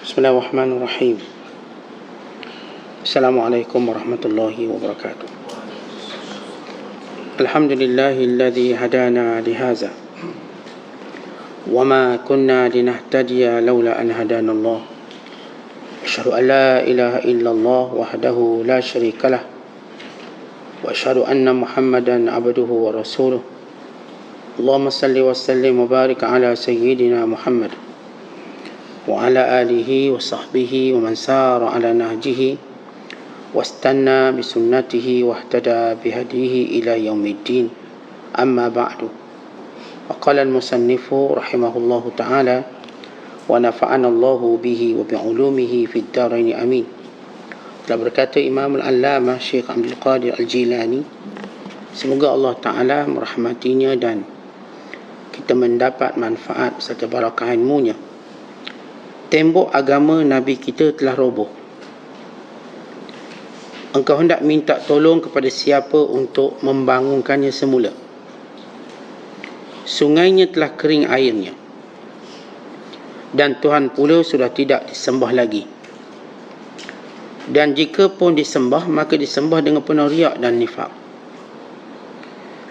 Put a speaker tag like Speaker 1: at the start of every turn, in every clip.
Speaker 1: Bismillahirrahmanirrahim. Assalamualaikum warahmatullahi wabarakatuh. Alhamdulillahilladzi hadana lihaza wa ma kunna linahtadiya laula an hadana Allah. Asyhadu an la ilaha illallah wahdahu la syarikalah wa asyhadu anna Muhammadan abduhu wa rasuluh. Allahumma salli wa sallim wa barik ala sayyidina Muhammad wa ala alihi wa sahbihi wa man sara ala nahjihi wastanna bisunnatihi wahtada bihadihi ila yaumiddin. Amma ba'du. Qala al-musannifu rahimahullahu ta'ala wa nafa'ana Allahu bihi wa bi'ulumihi fid dharain amin. Telah berkata Imam al-Allamah Syekh Abdul Qadir Al-Jilani, semoga Allah Ta'ala merahmatinya dan kita mendapat manfaat serta barakah ilmunya. Tembok agama Nabi kita telah roboh. Engkau hendak minta tolong kepada siapa untuk membangunkannya semula? Sungainya telah kering airnya, dan Tuhan pula sudah tidak disembah lagi. Dan jika pun disembah, maka disembah dengan penuh riak dan nifak.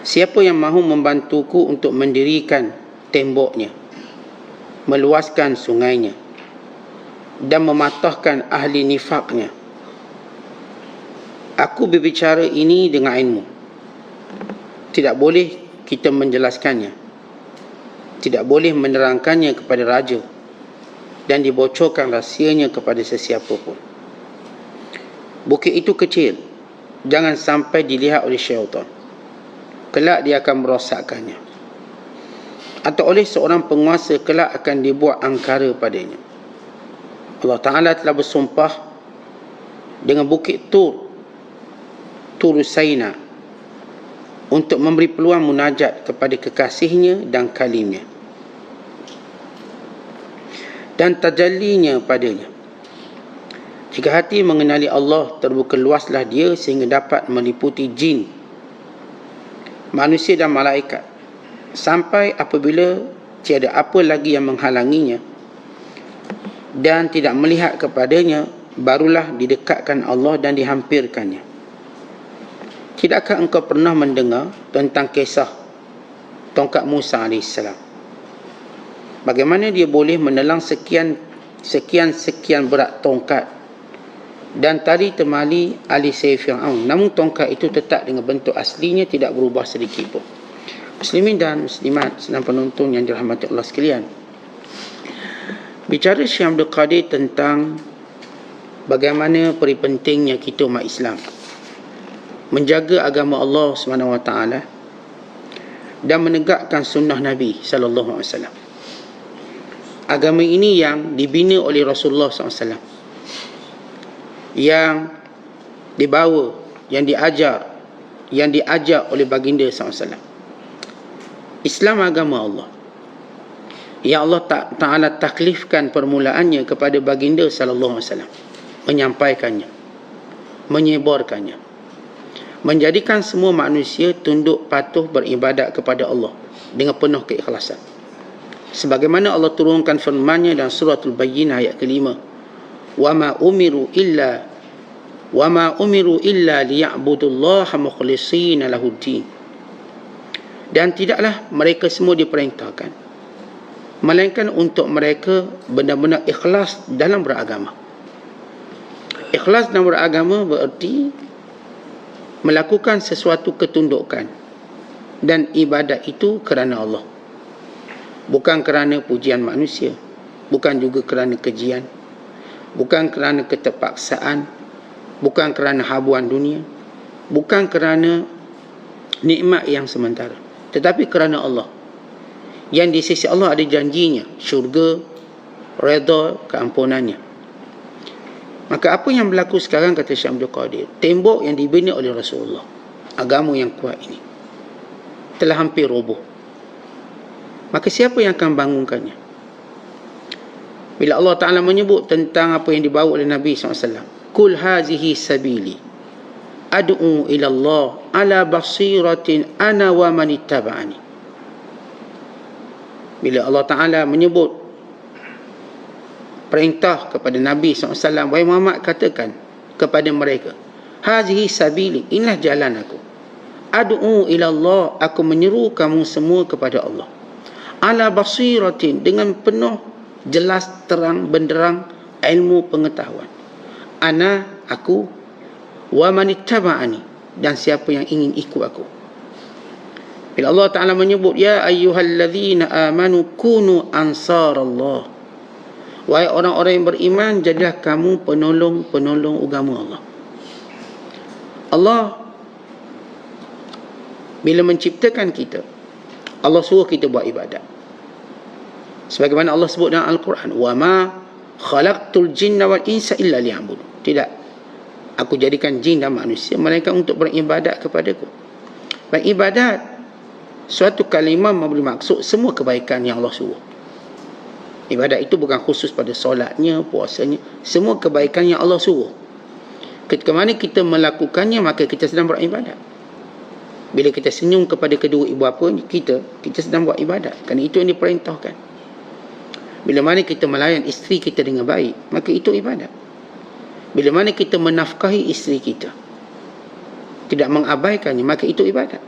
Speaker 1: Siapa yang mahu membantuku untuk mendirikan temboknya, meluaskan sungainya, dan mematahkan ahli nifaknya? Aku berbicara ini dengan ilmu. Tidak boleh kita menjelaskannya, tidak boleh menerangkannya kepada raja, dan dibocorkan rahsianya kepada sesiapa pun. Bukit itu kecil, jangan sampai dilihat oleh syaitan. Kelak dia akan merosakkannya. Atau oleh seorang penguasa, kelak akan dibuat angkara padanya. Allah Ta'ala telah bersumpah dengan bukit Tur Saina untuk memberi peluang munajat kepada kekasihnya dan kalimnya dan tajallinya padanya. Jika hati mengenali Allah, terbuka luaslah dia sehingga dapat meliputi jin, manusia dan malaikat, sampai apabila tiada apa lagi yang menghalanginya dan tidak melihat kepadanya, barulah didekatkan Allah dan dihampirkannya. Tidakkah engkau pernah mendengar tentang kisah tongkat Musa AS? Bagaimana dia boleh menelang sekian berat tongkat dan tali temali alisai Fir'aun, namun tongkat itu tetap dengan bentuk aslinya, tidak berubah sedikit pun. Muslimin dan muslimat sedang penonton yang dirahmati Allah sekalian, bicara Syekh Abdul Qadir tentang bagaimana peri pentingnya kita umat Islam menjaga agama Allah SWT dan menegakkan sunnah Nabi SAW. Agama ini yang dibina oleh Rasulullah SAW, yang dibawa, yang diajar oleh baginda SAW. Islam agama Allah yang Allah Ta'ala taklifkan permulaannya kepada baginda sallallahu alaihi wasallam, menyampaikannya, menyebarkannya, menjadikan semua manusia tunduk patuh beribadat kepada Allah dengan penuh keikhlasan. Sebagaimana Allah turunkan firman-Nya dalam suratul Bayyinah ayat ke-5, wa ma umiru illa liya'budullaha mukhlishina lahuddin. Dan tidaklah mereka semua diperintahkan melainkan untuk mereka benar-benar ikhlas dalam beragama. Ikhlas dalam beragama bererti melakukan sesuatu ketundukan dan ibadat itu kerana Allah, bukan kerana pujian manusia, bukan juga kerana kejian, bukan kerana keterpaksaan, bukan kerana habuan dunia, bukan kerana nikmat yang sementara, tetapi kerana Allah, yang di sisi Allah ada janjinya, syurga, redha, keampunannya. Maka apa yang berlaku sekarang, kata Syekh Abdul Qadir, tembok yang dibina oleh Rasulullah, agama yang kuat ini, telah hampir roboh. Maka siapa yang akan bangunkannya? Bila Allah Ta'ala menyebut tentang apa yang dibawa oleh Nabi SAW, Kul hazihi sabili ad'u ila Allah ala basiratin ana wa man ittaba'ani. Bila Allah Ta'ala menyebut perintah kepada Nabi SAW, wahai Muhammad, katakan kepada mereka, hazihi sabili, inilah jalan aku, ad'u ila Allah, aku menyeru kamu semua kepada Allah, ala basiratin, dengan penuh jelas terang benderang ilmu pengetahuan, ana, aku, wa manittaba'ani, dan siapa yang ingin ikut aku. Bila Allah Ta'ala menyebut, ya ayyuhalladzina amanu kunu ansarallah, wahai orang-orang yang beriman, jadilah kamu penolong-penolong agama Allah. Allah bila menciptakan kita, Allah suruh kita buat ibadat. Sebagaimana Allah sebut dalam Al-Quran, wa ma khalaqtul jinna wal insa illa liya'budun. Tidak, aku jadikan jin dan manusia melainkan untuk beribadat kepadaku. Beribadat, suatu kalimah memberi maksud semua kebaikan yang Allah suruh. Ibadat itu bukan khusus pada solatnya, puasanya, semua kebaikan yang Allah suruh. Ketika mana kita melakukannya, maka kita sedang beribadat. Bila kita senyum kepada kedua ibu bapa kita sedang buat ibadat, kerana itu yang diperintahkan. Bila mana kita melayan isteri kita dengan baik, maka itu ibadat. Bila mana kita menafkahi isteri kita, tidak mengabaikannya, maka itu ibadat.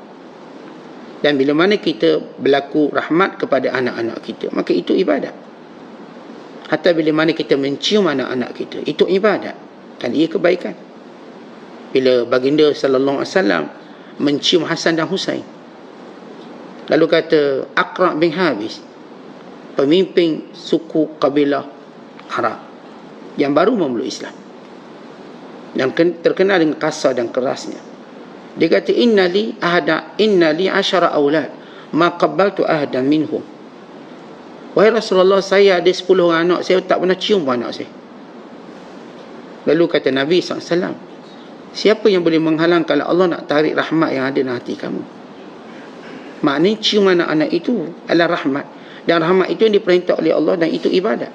Speaker 1: Dan bila mana kita berlaku rahmat kepada anak-anak kita, maka itu ibadat. Hatta bila mana kita mencium anak-anak kita, itu ibadat, dan ia kebaikan. Bila baginda sallallahu alaihi wasallam mencium Hasan dan Husain, lalu kata Aqra' bin Habis, pemimpin suku kabilah Arab yang baru memeluk Islam dan terkenal dengan kasar dan kerasnya, dia kata, innali 10 aulad ma qabbaltu ahadan minhum. Wahai Rasulullah, saya ada 10 orang anak, saya tak pernah cium anak saya. Lalu kata Nabi SAW, siapa yang boleh menghalang kalau Allah nak tarik rahmat yang ada dalam hati kamu? Maknanya cium anak-anak itu adalah rahmat, dan rahmat itu yang diperintah oleh Allah, dan itu ibadat.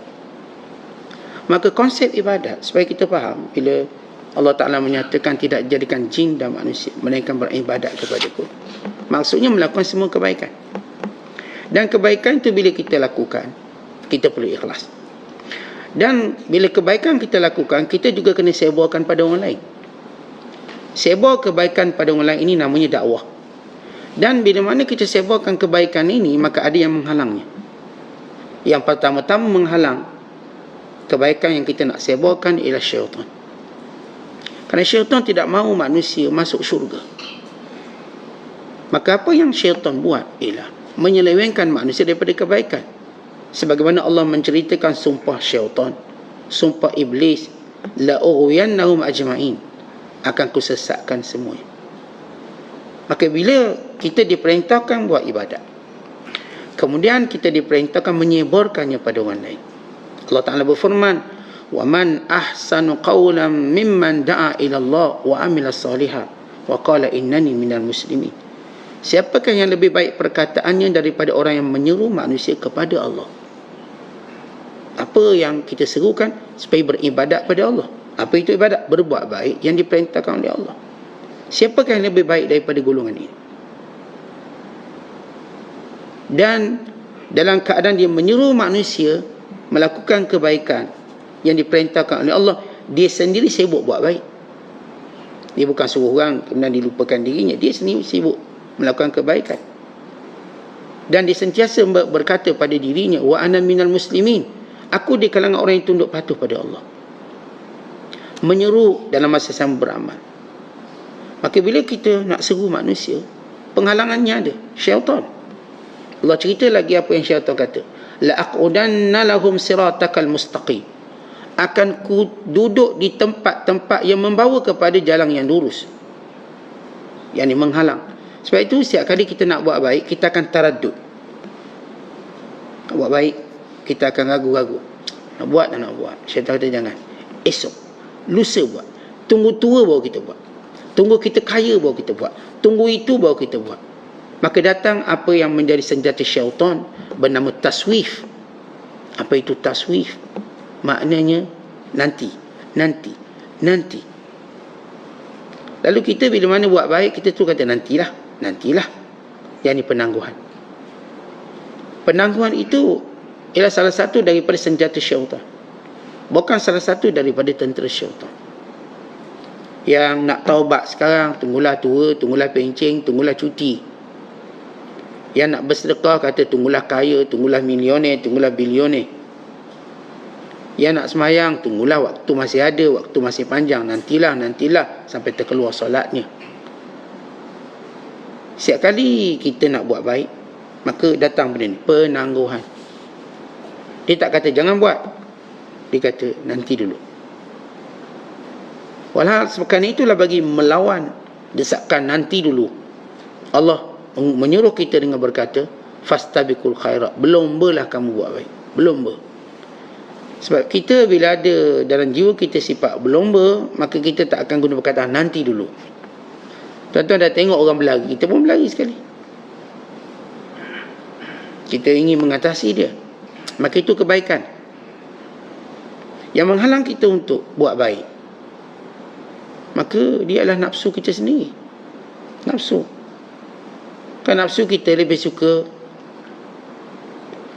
Speaker 1: Maka konsep ibadat, supaya kita faham, bila Allah Ta'ala menyatakan tidak jadikan jin dan manusia melainkan beribadat kepadaku, maksudnya melakukan semua kebaikan. Dan kebaikan itu bila kita lakukan, kita perlu ikhlas. Dan bila kebaikan kita lakukan, kita juga kena sebarkan pada orang lain. Sebar kebaikan pada orang lain ini namanya dakwah. Dan bila mana kita sebarkan kebaikan ini, maka ada yang menghalangnya. Yang pertama-tama menghalang kebaikan yang kita nak sebarkan ialah syaitan. Kerana syaitan tidak mahu manusia masuk syurga. Maka apa yang syaitan buat ialah menyelewengkan manusia daripada kebaikan. Sebagaimana Allah menceritakan sumpah syaitan, sumpah iblis, la ughwiyannahum ajma'in, akan kusesatkan semuanya. Maka bila kita diperintahkan buat ibadat, kemudian kita diperintahkan menyebarkannya pada orang lain, Allah Ta'ala berfirman, wa man ahsanu qawlan mimman da'a ila Allah wa amila salihah wa qala innani minal muslimin. Siapakah yang lebih baik perkataannya daripada orang yang menyeru manusia kepada Allah? Apa yang kita serukan? Supaya beribadat pada Allah. Apa itu ibadat? Berbuat baik yang diperintahkan oleh Allah. Siapakah yang lebih baik daripada golongan ini? Dan dalam keadaan dia menyeru manusia melakukan kebaikan yang diperintahkan oleh Allah, dia sendiri sibuk buat baik. Dia bukan suruh orang kemudian dilupakan dirinya, dia sendiri sibuk melakukan kebaikan. Dan dia sentiasa berkata pada dirinya, wa ana minal muslimin, aku di kalangan orang yang tunduk patuh pada Allah. Menyeru dalam masa sama beramal. Maka bila kita nak seru manusia, penghalangannya ada, syaitan. Allah cerita lagi apa yang syaitan kata, la aqudanna lahum siratakal mustaqim, akan ku duduk di tempat-tempat yang membawa kepada jalan yang lurus, yang ini menghalang. Sebab itu setiap kali kita nak buat baik, kita akan taraddud. Nak buat baik, kita akan ragu-ragu, nak buat dan nak buat. Syaitan kata jangan, esok, lusa buat, tunggu tua baru kita buat, tunggu kita kaya baru kita buat, tunggu itu baru kita buat. Maka datang apa yang menjadi senjata syaitan bernama taswif. Apa itu taswif? Maknanya nanti. Lalu kita bila mana buat baik, kita tu kata nantilah. Yang ini penangguhan. Penangguhan itu ialah salah satu daripada senjata syaitan. Bukan salah satu daripada tentera syaitan. Yang nak taubat sekarang, tunggulah tua, tunggulah pencing, tunggulah cuti. Yang nak bersedekah kata tunggulah kaya, tunggulah milioner, tunggulah bilioner. Yang nak semayang, tunggulah waktu masih ada, waktu masih panjang. Nantilah sampai terkeluar solatnya. Setiap kali kita nak buat baik, maka datang benda ni, penangguhan. Dia tak kata jangan buat, dia kata nanti dulu. Walhal sebabkan itulah bagi melawan desakan nanti dulu, Allah menyuruh kita dengan berkata fastabiqul khairat, berlombalah kamu buat baik, berlomba. Sebab kita bila ada dalam jiwa kita sifat berlomba, maka kita tak akan guna perkataan nanti dulu. Tuan-tuan dah tengok orang berlari, kita pun berlari sekali. Kita ingin mengatasi dia, maka itu kebaikan. Yang menghalang kita untuk buat baik, maka dia adalah nafsu kita sendiri. Nafsu. Kan nafsu kita lebih suka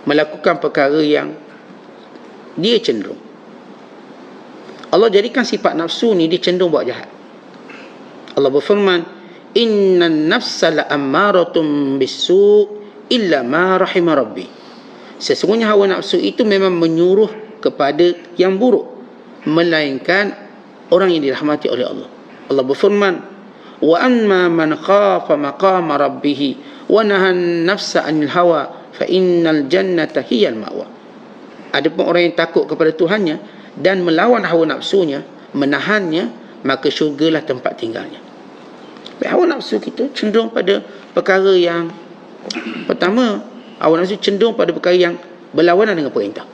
Speaker 1: melakukan perkara yang dia cenderung. Allah jadikan sifat nafsu ni dia cenderung buat jahat. Allah berfirman, innan nafsa la'ammaratun bisu' illa ma rahima rabbi. Sesungguhnya hawa nafsu itu memang menyuruh kepada yang buruk, melainkan orang yang dirahmati oleh Allah. Allah berfirman, wa amma man khafa maqama rabbih wa nahan nafsa 'anil hawa fa innal jannata hiyal ma'wa. Adapun orang yang takut kepada Tuhannya dan melawan hawa nafsunya, menahannya, maka syurgalah tempat tinggalnya. Hawa nafsu kita cenderung pada perkara yang pertama, hawa nafsu cenderung pada perkara yang berlawanan dengan perintah.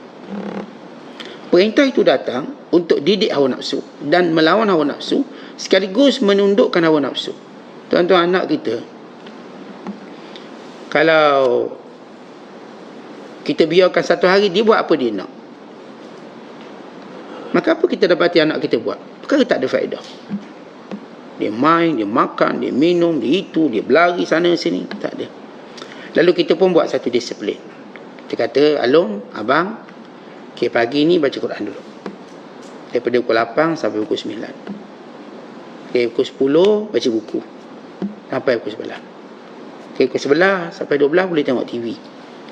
Speaker 1: Perintah itu datang untuk didik hawa nafsu dan melawan hawa nafsu, sekaligus menundukkan hawa nafsu. Tuan-tuan, anak kita, kalau kita biarkan satu hari dia buat apa dia nak, maka apa kita dapati anak kita buat? Perkara tak ada faedah. Dia main, dia makan, dia minum, dia itu, dia berlari sana sini, tak ada. Lalu kita pun buat satu disiplin. Kita kata, Along, abang, okay, pagi ni baca Quran dulu. Daripada pukul 8 sampai pukul 9. Okay, pukul 10 baca buku sampai pukul 11. Okay, pukul 11 sampai 12 boleh tengok TV.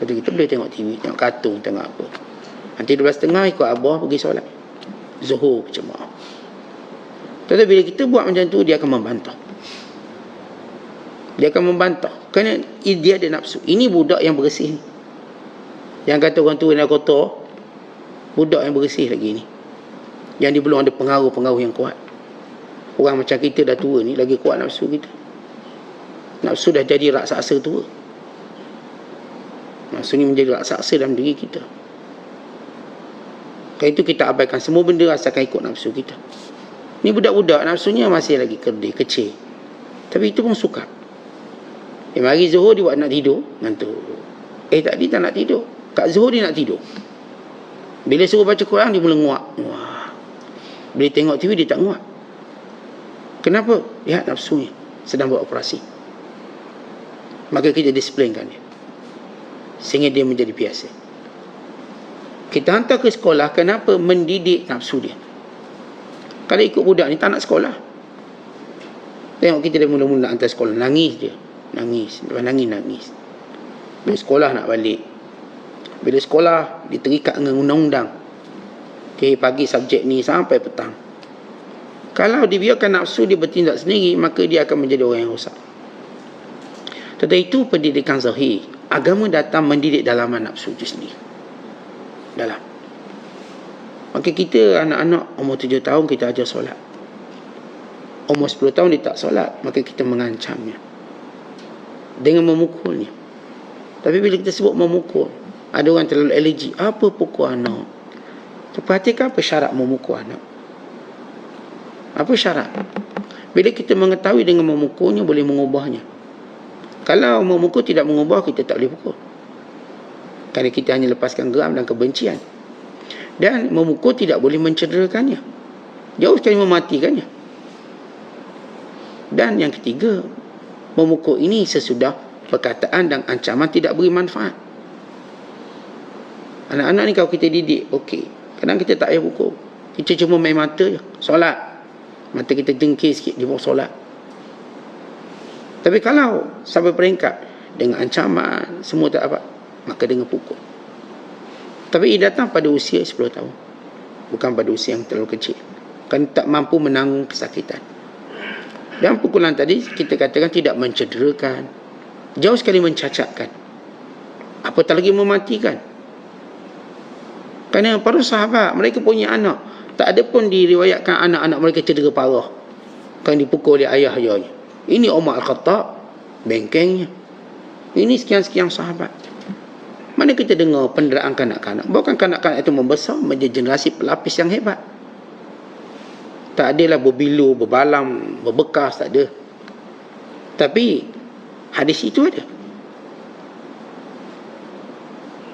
Speaker 1: Kata kita boleh tengok TV, tengok kartun, tengok apa. Nanti 12.30 ikut abah pergi solat Zuhur berjemaah. Tetapi bila kita buat macam tu, dia akan membantah. Dia akan membantah kerana dia ada nafsu. Ini budak yang bersih ni. Yang kata orang tua yang kotor, budak yang bersih lagi ni, yang dia belum ada pengaruh-pengaruh yang kuat. Orang macam kita dah tua ni, lagi kuat nafsu kita. Nafsu dah jadi raksasa tua. Nafsu ni menjadi raksasa dalam diri kita. Kerana itu kita abaikan semua benda asalkan ikut nafsu kita. Ni budak-budak nafsunya masih lagi kerdil, kecil, tapi itu pun suka. Mari Zuhur dia buat nak tidur, ngantuk. Tadi tak nak tidur, kat Zuhur dia nak tidur. Bila suruh baca Quran dia mula nguak. Wah. Bila tengok TV dia tak nguak. Kenapa? Lihat nafsunya sedang buat operasi. Maka kita disiplinkan dia sehingga dia menjadi biasa. Kita hantar ke sekolah, kenapa? Mendidik nafsu dia. Kalau ikut budak ni tak nak sekolah. Tengok kita dia mula-mula hantar sekolah, nangis dia. Lepas nangis. Bila sekolah nak balik. Bila sekolah diterikat dengan undang-undang. Okay, pagi subjek ni sampai petang. Kalau dibiarkan nafsu dia bertindak sendiri, maka dia akan menjadi orang yang rosak. Tetapi itu pendidikan zahir. Agama datang mendidik dalaman nafsu itu sendiri. Dalam. Maka kita anak-anak umur 7 tahun kita ajar solat. Umur 10 tahun dia tak solat, maka kita mengancamnya dengan memukulnya. Tapi bila kita sebut memukul, ada orang terlalu alergi. Apa pukul anak? Perhatikan apa syarat memukul anak. Apa syarat? Bila kita mengetahui dengan memukulnya boleh mengubahnya. Kalau memukul tidak mengubah, kita tak boleh pukul. Kerana kita hanya lepaskan geram dan kebencian. Dan memukul tidak boleh mencederakannya, jauh sekali mematikannya. Dan yang ketiga, memukul ini sesudah perkataan dan ancaman tidak beri manfaat. Anak-anak ni kalau kita didik, okey, Kadang kita tak payah pukul. Kita cuma main mata je. Solat. Mata kita jengkir sikit di bawah solat. Tapi kalau sampai peringkat dengan ancaman, semua tak dapat, maka dengan pukul. Tapi ia datang pada usia 10 tahun. Bukan pada usia yang terlalu kecil. Kan tak mampu menanggung kesakitan. Dan pukulan tadi kita katakan tidak mencederakan. Jauh sekali mencacatkan. Apatah lagi mematikan. Kerana para sahabat, mereka punya anak, tak ada pun diriwayatkan anak-anak mereka cedera parah kan dipukul oleh ayah-ayahnya. Ini Umar Al-Khattab, bengkengnya. Ini sekian-sekian sahabat. Mana kita dengar penderaan kanak-kanak? Bukan kanak-kanak itu membesar menjadi generasi pelapis yang hebat. Tak adalah berbilu, berbalam, berbekas, tak ada. Tapi hadis itu ada.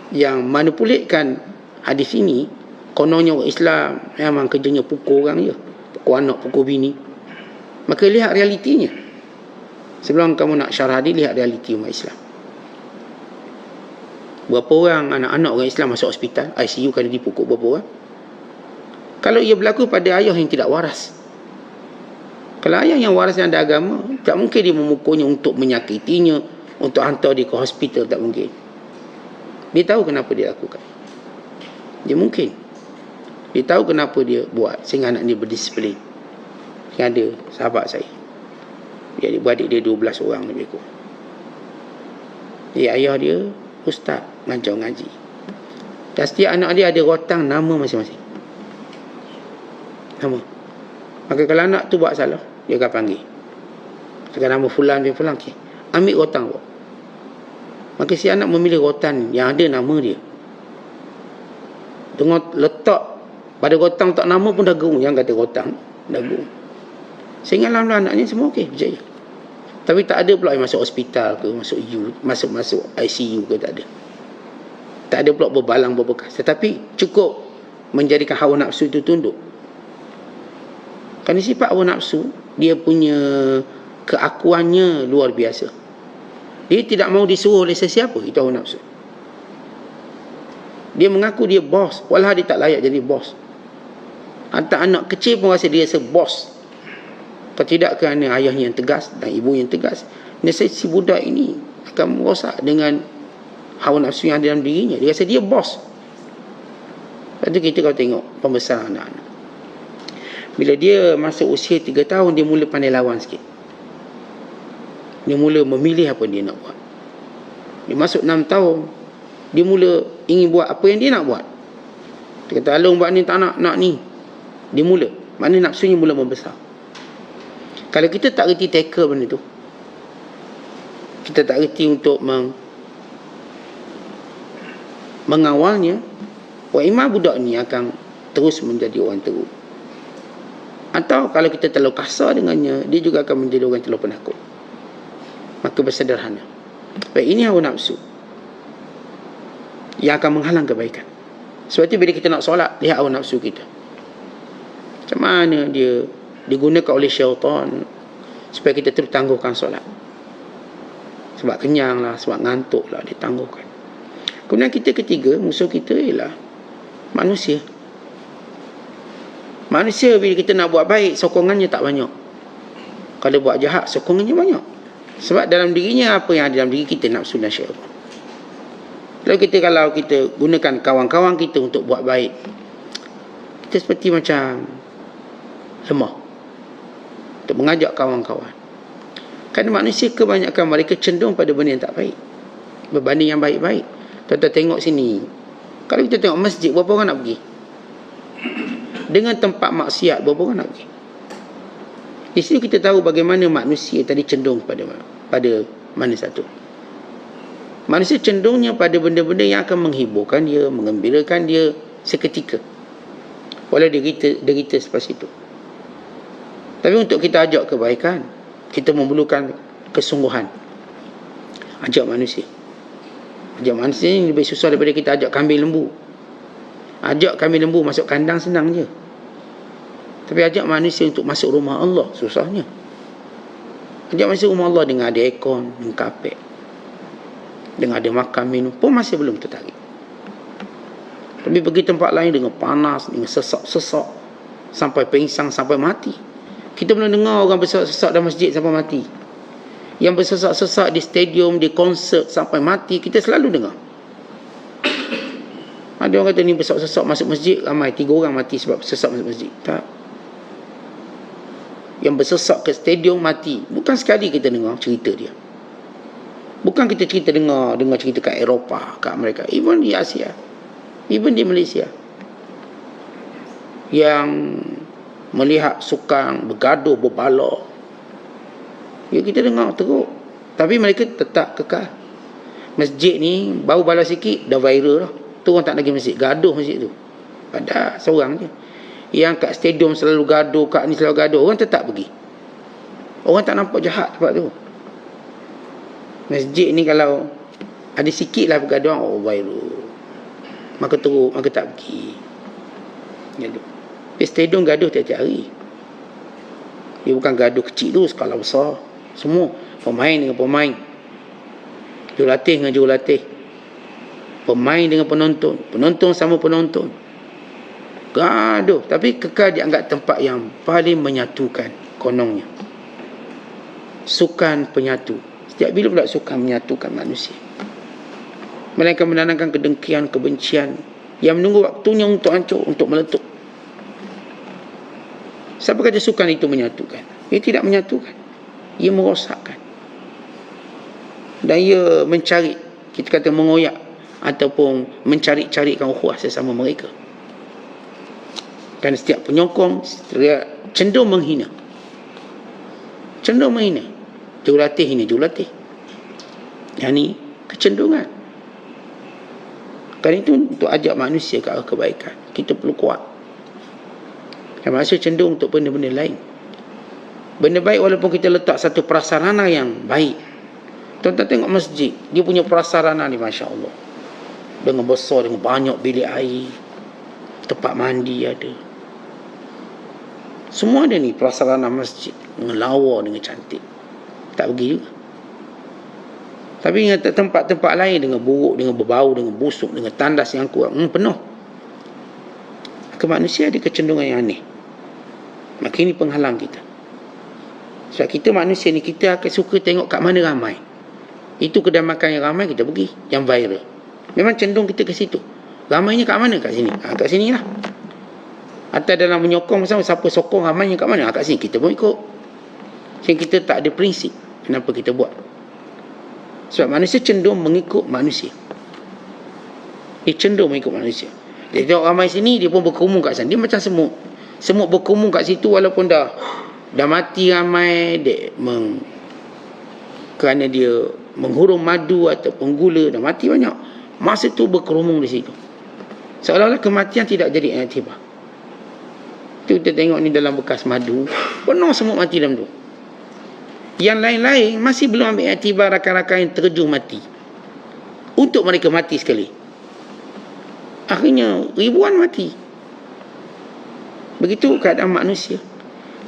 Speaker 1: Yang manipulitkan hadis ini, kononnya orang Islam memang kerjanya pukul orang je. Pukul anak, pukul bini. Maka lihat realitinya. Sebelum kamu nak syarah hadis, lihat realiti umat Islam. Berapa orang anak-anak orang Islam masuk hospital, ICU kerana dipukul berapa orang? Kalau ia berlaku pada ayah yang tidak waras. Kalau ayah yang waras yang ada agama, tak mungkin dia memukulnya untuk menyakitinya, untuk hantar dia ke hospital, tak mungkin. Dia tahu kenapa dia lakukan. Dia mungkin. Dia tahu kenapa dia buat sehingga anak dia berdisiplin. Yang ada sahabat saya, dia adik-beradik dia 12 orang lebih kurang. Ayah dia ustaz, mengajar ngaji. Dan setiap anak dia ada rotang nama masing-masing. Nama. Maka kalau anak tu buat salah, dia akan panggil. Sekarang nama fulan bin fulan, okay, ambil rotang buat. Maka si anak memilih rotan yang ada nama dia. Tengok letak pada rotang tak nama pun dah gerung. Yang kata rotang dah gerung. Sehingga alhamdulillah anaknya semua okey, berjaya. Tapi tak ada pula yang masuk hospital ke, masuk ICU ke, tak ada. Tak ada pula berbalang berbekas. Tetapi cukup menjadikan hawa nafsu itu tunduk. Kerana sifat hawa nafsu, dia punya keakuannya luar biasa. Dia tidak mau disuruh oleh sesiapa. Itu hawa nafsu. Dia mengaku dia bos, walau dia tak layak jadi bos. Hantar anak kecil pun rasa dia sebos. Kalau tidak kerana ayahnya yang tegas dan ibu yang tegas, si budak ini akan merosak dengan hawa nafsu yang ada dalam dirinya. Dia rasa dia bos. Lepas tu kita kalau tengok pembesaran anak-anak, bila dia masuk usia 3 tahun, dia mula pandai lawan sikit. Dia mula memilih apa dia nak buat. Dia masuk 6 tahun, dia mula ingin buat apa yang dia nak buat. Dia kata, alung buat ni, tak nak ni. Dia mula. Maknanya nafsunya mula membesar. Kalau kita tak reti tackle benda tu, kita tak reti untuk mengawalnya, imam budak ni akan terus menjadi orang teruk. Atau kalau kita terlalu kasar dengannya, dia juga akan menjadi orang terlalu penakut. Maka bersederhana. Baik, ini hawa nafsu yang akan menghalang kebaikan. Sebab itu bila kita nak solat, lihat hawa nafsu kita. Macam mana dia digunakan oleh syaitan supaya kita terus tangguhkan solat. Sebab kenyang lah, sebab ngantuk lah, dia tangguhkan. Kemudian kita ketiga, musuh kita ialah manusia. Manusia bila kita nak buat baik, sokongannya tak banyak. Kalau buat jahat, sokongannya banyak. Sebab dalam dirinya apa yang ada dalam diri kita, nafsu dan syaitan. Kalau kita gunakan kawan-kawan kita untuk buat baik, kita seperti macam lemah untuk mengajak kawan-kawan. Kerana manusia kebanyakan mereka cenderung pada benda yang tak baik berbanding yang baik-baik. Tuan-tuan tengok sini, kalau kita tengok masjid, berapa orang nak pergi? Dengan tempat maksiat, berapa orang nak pergi? Di sini kita tahu bagaimana manusia tadi cenderung pada mana satu. Manusia cenderungnya pada benda-benda yang akan menghiburkan dia, mengembirakan dia seketika, walau dia derita selepas itu. Tapi untuk kita ajak kebaikan, kita memerlukan kesungguhan. Ajak manusia. Ajak manusia ni lebih susah daripada kita ajak kambing lembu. Ajak kambing lembu masuk kandang senang je. Tapi ajak manusia untuk masuk rumah Allah, susahnya. Ajak masuk rumah Allah dengan ada aircon, dengan kapet, dengan ada makan minum, pun masih belum tertarik. Tapi pergi tempat lain dengan panas, dengan sesak-sesak, sampai pingsan, sampai mati. Kita belum dengar orang bersesak-sesak dalam masjid sampai mati. Yang bersesak-sesak di stadium, di konsert sampai mati, kita selalu dengar. Ada orang kata ni bersesak-sesak masuk masjid, ramai 3 orang mati sebab bersesak masuk masjid. Tak. Yang bersesak ke stadium mati. Bukan sekali kita dengar cerita dia. Bukan kita dengar cerita kat Eropah, kat Amerika, even di Asia, even di Malaysia, yang melihat sukan bergaduh, berbalak. Ya, kita dengar teruk. Tapi mereka tetap kekal. Masjid ni baru bala sikit dah viral lah. Tu orang tak lagi masjid, gaduh masjid tu. Padahal seorang je. Yang kat stadium selalu gaduh, kat ni selalu gaduh, orang tetap pergi. Orang tak nampak jahat tempat tu. Masjid ni kalau ada sikit lah pergaduhan, oh viral, maka teruk, maka tak pergi. Gaduh. Stadium gaduh tiap-tiap hari. Dia bukan gaduh kecil tu, skala besar. Semua pemain dengan pemain, jurulatih dengan jurulatih, pemain dengan penonton, penonton sama penonton, gaduh. Tapi kekal dianggap tempat yang paling menyatukan. Konongnya sukan penyatu. Setiap bila pula sukan menyatukan manusia? Melainkan menanamkan kedengkian, kebencian yang menunggu waktunya untuk hancur, untuk meletup. Siapa kata sukan itu menyatukan? Ia tidak menyatukan. Ia merosakkan. Dan ia mencari, kita kata mengoyak, ataupun mencari-carikan ukhuwah sesama mereka. Kerana setiap penyokong cenderung menghina. Cenderung menghina. Jurulatih ini, jurulatih. Yang ni kecenderungan. Kerana itu untuk ajak manusia ke arah kebaikan, kita perlu kuat. Dan manusia cenderung untuk benda-benda lain. Benda baik walaupun kita letak satu prasarana yang baik. Tuan-tuan tengok masjid, dia punya prasarana ni Masya Allah, dengan besar, dengan banyak bilik air, tempat mandi ada. Semua ada ni prasarana masjid, dengan lawa, dengan cantik. Tak pergi juga. Tapi dengan tempat-tempat lain, dengan buruk, dengan berbau, dengan busuk, dengan tandas yang kuat, penuh. Maka manusia ada kecenderungan yang aneh. Maka ini penghalang kita. Sebab kita manusia ni, kita akan suka tengok kat mana ramai. Itu kedai makan yang ramai kita pergi, yang viral. Memang cenderung kita ke situ. Ramainya kat mana? Kat sini. Kat sini lah. Atau dalam menyokong, misalnya siapa sokong ramainya kat mana? Kat sini. Kita pun ikut. Sehingga kita tak ada prinsip kenapa kita buat. Sebab manusia cenderung mengikut manusia. Dia cenderung mengikut manusia. Dia tengok ramai sini, dia pun berkerumun kat sana. Dia macam semut. Semut berkerumun kat situ walaupun dah mati ramai, kerana dia menghurung madu ataupun gula, dah mati banyak. Masa tu berkerumun di situ. Seolah-olah kematian tidak jadi iktibar. Tu kita tengok ni dalam bekas madu, penuh semut mati dalam tu. Yang lain-lain masih belum ambil iktibar rakan-rakan yang terjun mati. Untuk mereka mati sekali. Akhirnya ribuan mati. Begitu keadaan manusia.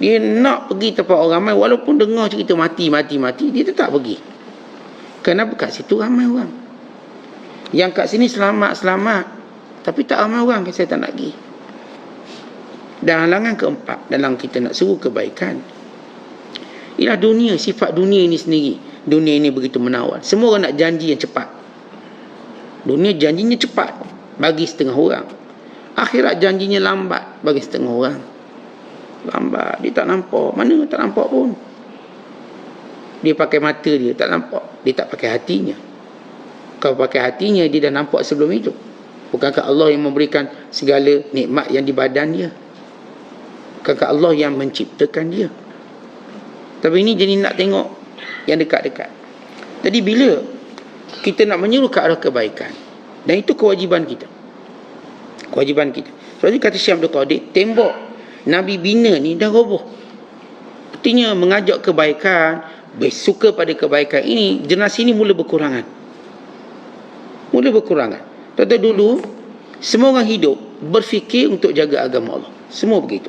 Speaker 1: Dia nak pergi tempat orang ramai, walaupun dengar cerita mati, dia tetap pergi. Kenapa? Kat situ ramai orang. Yang kat sini selamat, tapi tak ramai orang, saya tak nak pergi. Dan halangan keempat dalam kita nak seru kebaikan, ialah dunia, sifat dunia ini sendiri. Dunia ini begitu menawan. Semua orang nak janji yang cepat. Dunia janjinya cepat bagi setengah orang. Akhirat janjinya lambat bagi setengah orang. Lambat, dia tak nampak. Mana tak nampak pun. Dia pakai mata dia, tak nampak. Dia tak pakai hatinya. Kalau pakai hatinya, dia dah nampak sebelum itu. Bukankah Allah yang memberikan segala nikmat yang di badan dia? Bukankah Allah yang menciptakan dia? Tapi ini jadi nak tengok yang dekat-dekat. Jadi bila kita nak menyuruh ke arah kebaikan, dan itu kewajiban kita. Kewajiban kita. Sebab itu kata Syekh Abdul Qadir, tembok Nabi bina ni dah roboh. Artinya mengajak kebaikan, bersuka pada kebaikan ini, generasi ini mula berkurangan. Tentu dulu semua orang hidup berfikir untuk jaga agama Allah. Semua begitu.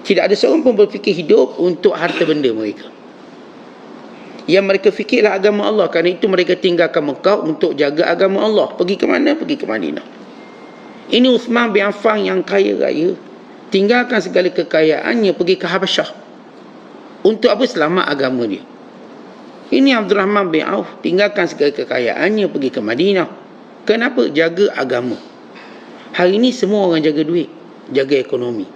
Speaker 1: Tidak ada seorang pun berfikir hidup untuk harta benda mereka. Yang mereka fikirlah agama Allah. Kerana itu mereka tinggalkan Mekah untuk jaga agama Allah. Pergi ke mana? Pergi ke Madinah. Ini Uthman bin Affan yang kaya raya, tinggalkan segala kekayaannya pergi ke Habasyah. Untuk apa? Selamat agama dia. Ini Abdul Rahman bin Auf tinggalkan segala kekayaannya pergi ke Madinah. Kenapa? Jaga agama. Hari ini semua orang jaga duit, jaga ekonomi.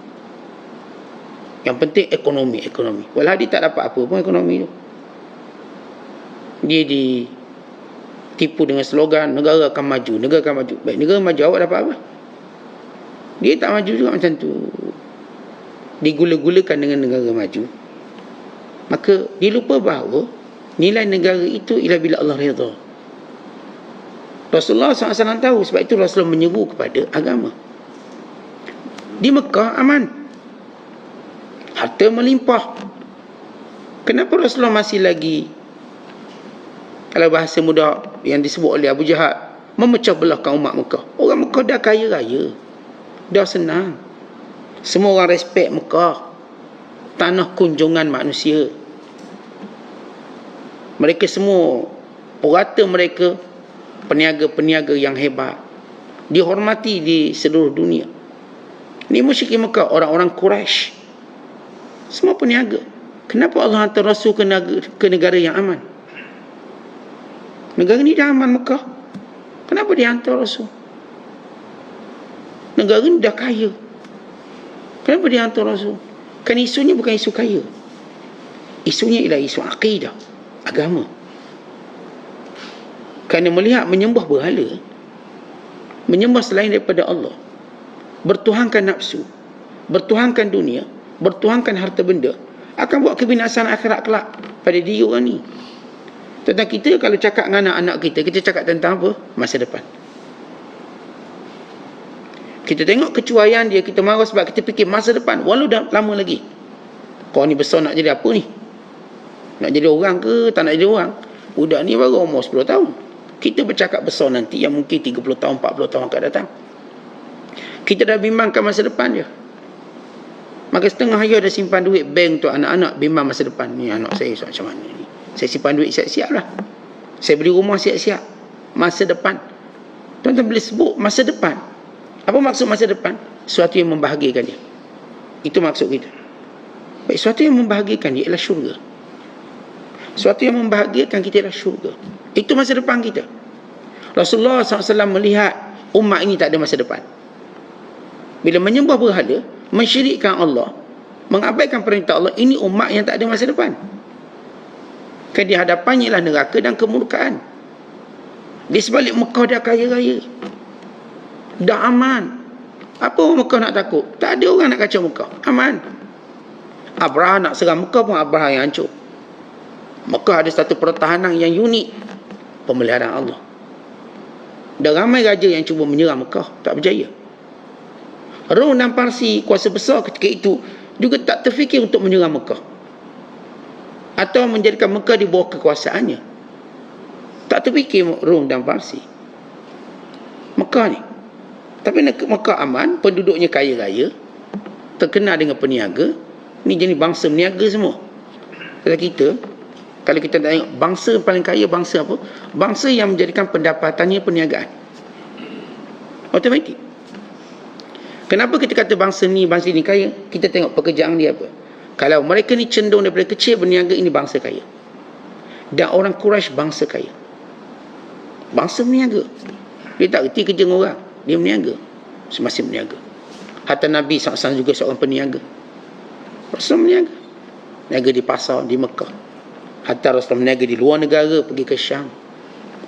Speaker 1: Yang penting ekonomi. Walau dia tak dapat apa pun ekonomi tu. Dia ditipu dengan slogan negara akan maju. Baik, negara maju, awak dapat apa? Dia tak maju juga macam tu. Digula-gulakan dengan negara maju. Maka dia lupa bahawa nilai negara itu ialah bila Allah redha. Rasulullah SAW tahu, sebab itu Rasulullah menyeru kepada agama. Di Mekah aman, harta melimpah. Kenapa Rasulullah masih lagi, kalau bahasa mudah yang disebut oleh Abu Jahal, memecah belahkan umat Mekah? Orang Mekah dah kaya raya, dah senang. Semua orang respect Mekah, tanah kunjungan manusia. Mereka semua, purata mereka peniaga-peniaga yang hebat, dihormati di seluruh dunia. Ini musyrikin Mekah, orang-orang Quraisy, semua peniaga. Kenapa Allah hantar Rasul ke negara yang aman? Negara ni dah aman, Mekah. Kenapa dia hantar Rasul? Negara ni dah kaya. Kenapa dia hantar Rasul? Kan isunya bukan isu kaya. Isunya ialah isu akidah, agama. Kerana melihat menyembah berhala, menyembah selain daripada Allah, bertuhankan nafsu, bertuhankan dunia, bertuhankan harta benda, akan buat kebinasaan akhirat kelak pada diri orang ni. Tentang kita, kalau cakap dengan anak-anak kita cakap tentang apa? Masa depan. Kita tengok kecuaian dia, kita marah sebab kita fikir masa depan, walau dah lama lagi. Kau ni besar nak jadi apa ni? Nak jadi orang ke tak nak jadi orang? Budak ni baru umur 10 tahun. Kita bercakap besar nanti yang mungkin 30 tahun, 40 tahun akan datang. Kita dah bimbangkan masa depan dia. Maka setengah ayah dah simpan duit bank untuk anak-anak, bimbang masa depan. Ni anak saya macam mana ni? Saya simpan duit siap-siap lah. Saya beli rumah siap-siap. Masa depan. Tuan-tuan boleh sebut masa depan. Apa maksud masa depan? Sesuatu yang membahagiakan dia. Itu maksud kita. Baik, sesuatu yang membahagiakan dia ialah syurga. Sesuatu yang membahagiakan kita ialah syurga. Itu masa depan kita. Rasulullah SAW melihat umat ini tak ada masa depan. Bila menyembah berhala, mensyirikkan Allah, mengabaikan perintah Allah, ini umat yang tak ada masa depan. Kan di hadapannya ialah neraka dan kemurkaan. Di sebalik Mekah dah kaya raya, dah aman. Apa orang Mekah nak takut? Tak ada orang nak kacau Mekah. Aman. Abraha nak serang Mekah pun Abraha yang hancur. Mekah ada satu pertahanan yang unik, pemeliharaan Allah. Dan ramai raja yang cuba menyerang Mekah, tak berjaya. Rom dan Parsi, kuasa besar ketika itu, juga tak terfikir untuk menyerang Mekah atau menjadikan Mekah di bawah kekuasaannya. Tak terfikir Rom dan Parsi. Mekah ni. Tapi Mekah aman, penduduknya kaya raya, terkenal dengan peniaga. Ni jenis bangsa meniaga semua. Kalau kita tengok bangsa paling kaya, bangsa apa? Bangsa yang menjadikan pendapatannya perniagaan. Automatik. Kenapa kita kata bangsa ni kaya? Kita tengok pekerjaan dia apa. Kalau mereka ni cenderung daripada kecil berniaga, ini bangsa kaya. Dan orang Quraisy bangsa kaya. Bangsa meniaga. Dia tak reti kerja dengan orang, dia meniaga. Semasa meniaga. Hatta Nabi SAW juga seorang peniaga. Rasul meniaga. Niaga di pasar, di Mekah. Hatta Rasul meniaga di luar negara, pergi ke Syam,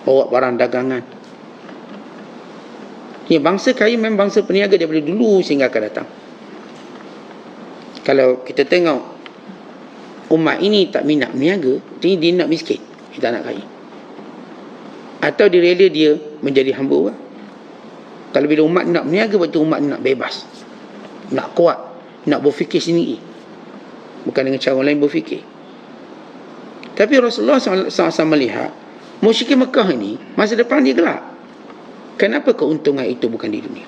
Speaker 1: bawa barang dagangan. Ya, bangsa kaya memang bangsa peniaga daripada dulu sehingga akan datang. Kalau kita tengok umat ini tak minat meniaga, jadi dia nak miskin, dia tak nak kaya. Atau dia rela dia menjadi hamba orang. Kalau bila umat nak meniaga, betul umat nak bebas, nak kuat, nak berfikir sendiri, bukan dengan cara orang lain berfikir. Tapi Rasulullah SAW melihat musyrikin Mekah ini masa depan dia gelap. Kenapa keuntungan itu bukan di dunia?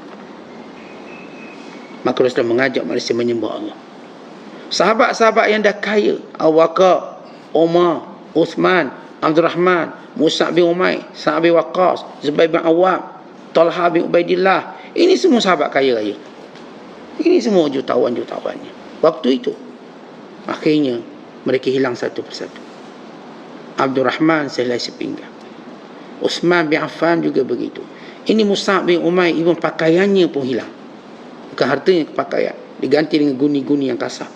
Speaker 1: Maka Rasulullah mengajak manusia menyembah Allah. Sahabat-sahabat yang dah kaya, Abu Bakar, Umar, Uthman, Abdul Rahman, Mus'ab bin Umair, Sa'ad bin Waqqas, Zubair bin Awwam, Talha bin Ubaidillah. Ini semua sahabat kaya raya. Ini semua jutawan-jutawannya. Waktu itu, akhirnya mereka hilang satu persatu. Abdul Rahman sehelai sepinggang. Uthman bin Affan juga begitu. Ini Mus'ab bin Umair, even pakaiannya pun hilang. Bukan hartanya, pakaian. Diganti dengan guni-guni yang kasar.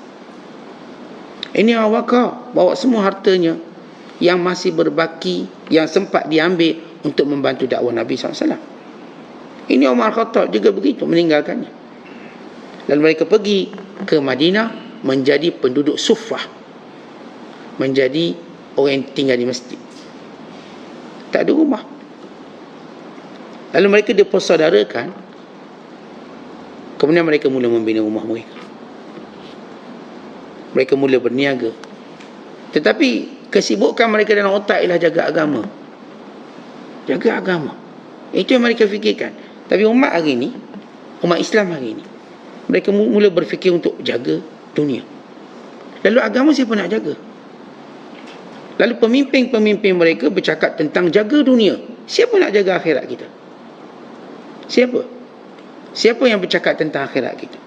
Speaker 1: Ini Abu Bakar bawa semua hartanya yang masih berbaki, yang sempat diambil untuk membantu dakwah Nabi SAW. Ini Umar Khattab juga begitu, meninggalkannya. Lalu mereka pergi ke Madinah menjadi penduduk Suffah, menjadi orang yang tinggal di masjid. Tak ada rumah. Lalu mereka dipersaudarakan. Kemudian mereka mula membina rumah mereka. Mereka mula berniaga. Tetapi kesibukan mereka dalam otak ialah jaga agama. Jaga agama. Itu yang mereka fikirkan. Tapi umat hari ini, umat Islam hari ini, mereka mula berfikir untuk jaga dunia. Lalu agama siapa nak jaga? Lalu pemimpin-pemimpin mereka bercakap tentang jaga dunia. Siapa nak jaga akhirat kita? Siapa? Siapa yang bercakap tentang akhirat kita?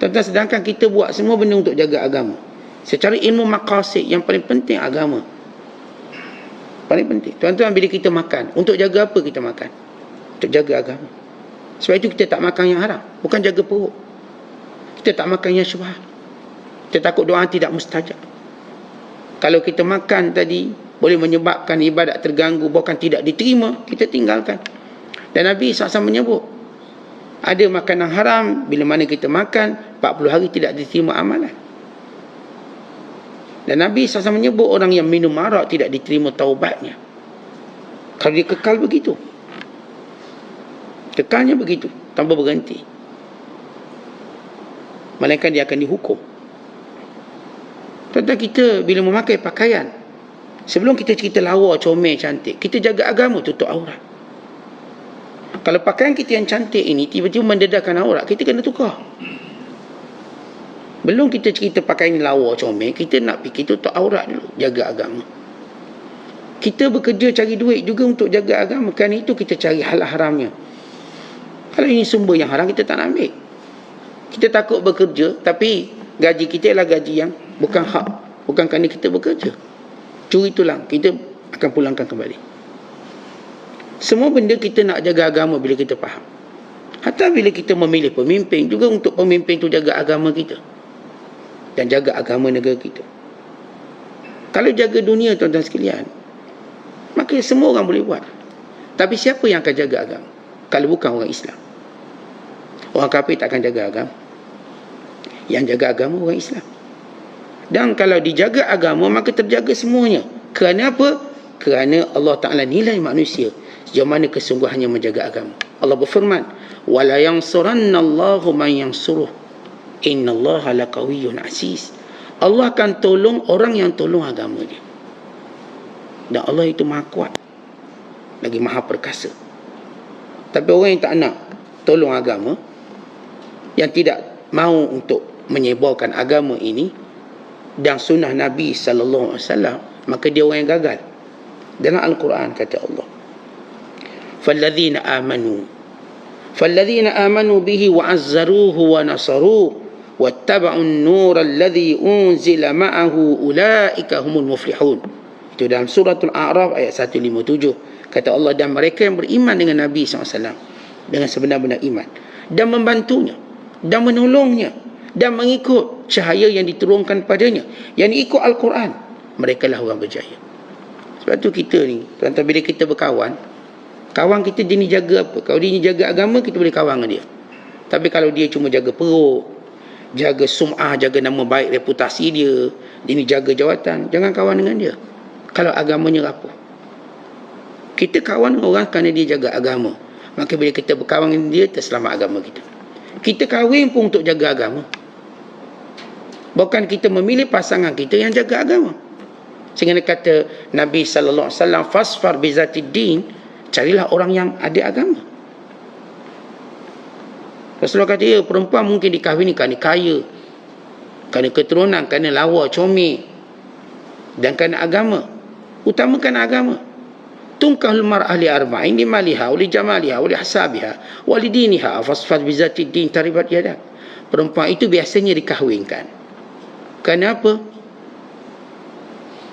Speaker 1: Tuan-tuan, sedangkan kita buat semua benda untuk jaga agama. Secara ilmu maqasid, yang paling penting agama. Paling penting. Tuan-tuan, bila kita makan, untuk jaga apa kita makan? Untuk jaga agama. Sebab itu kita tak makan yang haram. Bukan jaga perut. Kita tak makan yang syubhat. Kita takut doa tidak mustajab. Kalau kita makan tadi boleh menyebabkan ibadat terganggu, bahkan tidak diterima, kita tinggalkan. Dan Nabi SAW menyebut, ada makanan haram, bila mana kita makan 40 hari tidak diterima amalan. Dan Nabi SAW menyebut orang yang minum arak tidak diterima taubatnya. Kalau dia kekal begitu, kekalnya begitu, tanpa berhenti, melainkan dia akan dihukum. Tentang kita bila memakai pakaian, sebelum kita cerita lawa, comel, cantik, kita jaga agama, tutup aurat. Kalau pakaian kita yang cantik ini tiba-tiba mendedahkan aurat, kita kena tukar. Belum kita cerita pakaian lawa, comel, kita nak fikir tutup aurat dulu, jaga agama. Kita bekerja cari duit juga untuk jaga agama. Kan itu kita cari hal haramnya. Kalau ini sumber yang haram, kita tak nak ambil. Kita takut bekerja, tapi gaji kita ialah gaji yang bukan hak, bukan kerana kita bekerja. Curi tulang, kita akan pulangkan kembali. Semua benda kita nak jaga agama bila kita faham. Hatta bila kita memilih pemimpin, juga untuk pemimpin tu jaga agama kita dan jaga agama negara kita. Kalau jaga dunia, tuan-tuan sekalian, maka semua orang boleh buat. Tapi siapa yang akan jaga agama kalau bukan orang Islam? Orang kafir tak akan jaga agama. Yang jaga agama orang Islam. Dan kalau dijaga agama, maka terjaga semuanya. Kerana apa? Kerana Allah Ta'ala nilai manusia sejauh mana kesungguhannya menjaga agama. Allah berfirman, وَلَا يَنْصُرَنَّ اللَّهُ مَنْ يَنْصُرُهُ إِنَّ اللَّهَ لَقَوِيٌّ عَزِيزٌ. Allah akan tolong orang yang tolong agama dia. Dan Allah itu maha kuat, lagi maha perkasa. Tapi orang yang tak nak tolong agama, yang tidak mahu untuk menyebarkan agama ini dan sunnah Nabi SAW, maka dia orang yang gagal. Dalam Al-Quran kata Allah, فَالَّذِينَ آمَنُوا بِهِ وَعَزَّرُوهُ وَنَصَرُوهُ وَاتَّبَعُوا النُّورَ الَّذِي أُنزِلَ مَعَهُ أُولَٰئِكَ هُمُ الْمُفْلِحُونَ. Itu dalam suratul A'raf ayat 157. Kata Allah, dan mereka yang beriman dengan Nabi SAW dengan sebenar-benar iman, dan membantunya, dan menolongnya, dan mengikut cahaya yang diturunkan padanya, yang ikut Al-Quran, mereka lah orang berjaya. Sebab tu kita ni, tuan-tuan, bila kita berkawan, kawan kita jenis jaga apa? Kalau dia jaga agama, kita boleh kawan dengan dia. Tapi kalau dia cuma jaga perut, jaga sum'ah, jaga nama baik, reputasi dia, dia ni jaga jawatan, jangan kawan dengan dia. Kalau agamanya rapuh. Kita kawan dengan orang kerana dia jaga agama, maka bila kita berkawan dengan dia, terselamat agama kita. Kita kahwin pun untuk jaga agama. Bukan kita memilih pasangan kita yang jaga agama. Sehingga kata Nabi SAW, fasfar bizatid din, carilah orang yang ada agama. Rasulullah kata, ya, perempuan mungkin dikahwini kerana kaya, kerana keturunan, kerana lawa, comel, dan kerana agama. Utamakan agama. tunkahul mar'ah li arba'in li maliha wa li jamaliha wa li hasabiha wa li diniha fasfad bi zati din taribat yadak. Perempuan itu biasanya dikahwinkan. Kenapa?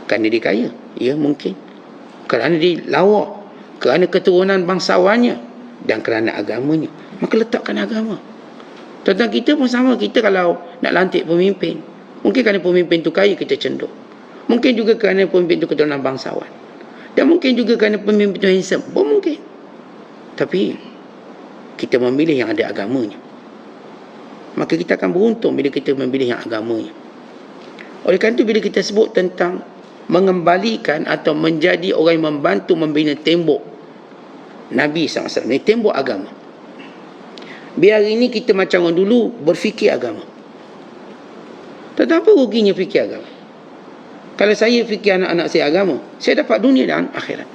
Speaker 1: Kerana dia kaya. Ya, mungkin. Kerana dia lawa. Kerana keturunan bangsawannya. Dan kerana agamanya. Maka letakkan agama. Tentang kita pun sama. Kita kalau nak lantik pemimpin, mungkin kerana pemimpin tu kaya, kita cenderung. Mungkin juga kerana pemimpin tu keturunan bangsawan. Dan mungkin juga kerana pemimpin tu handsome. Pun mungkin. Tapi kita memilih yang ada agamanya. Maka kita akan beruntung bila kita memilih yang agamanya. Oleh kerana itu, bila kita sebut tentang mengembalikan atau menjadi orang yang membantu membina tembok Nabi SAW, ini tembok agama. Biar hari ini kita macam orang dulu berfikir agama. Tetapi ruginya fikir agama? Kalau saya fikir anak-anak saya agama, saya dapat dunia dan akhirat.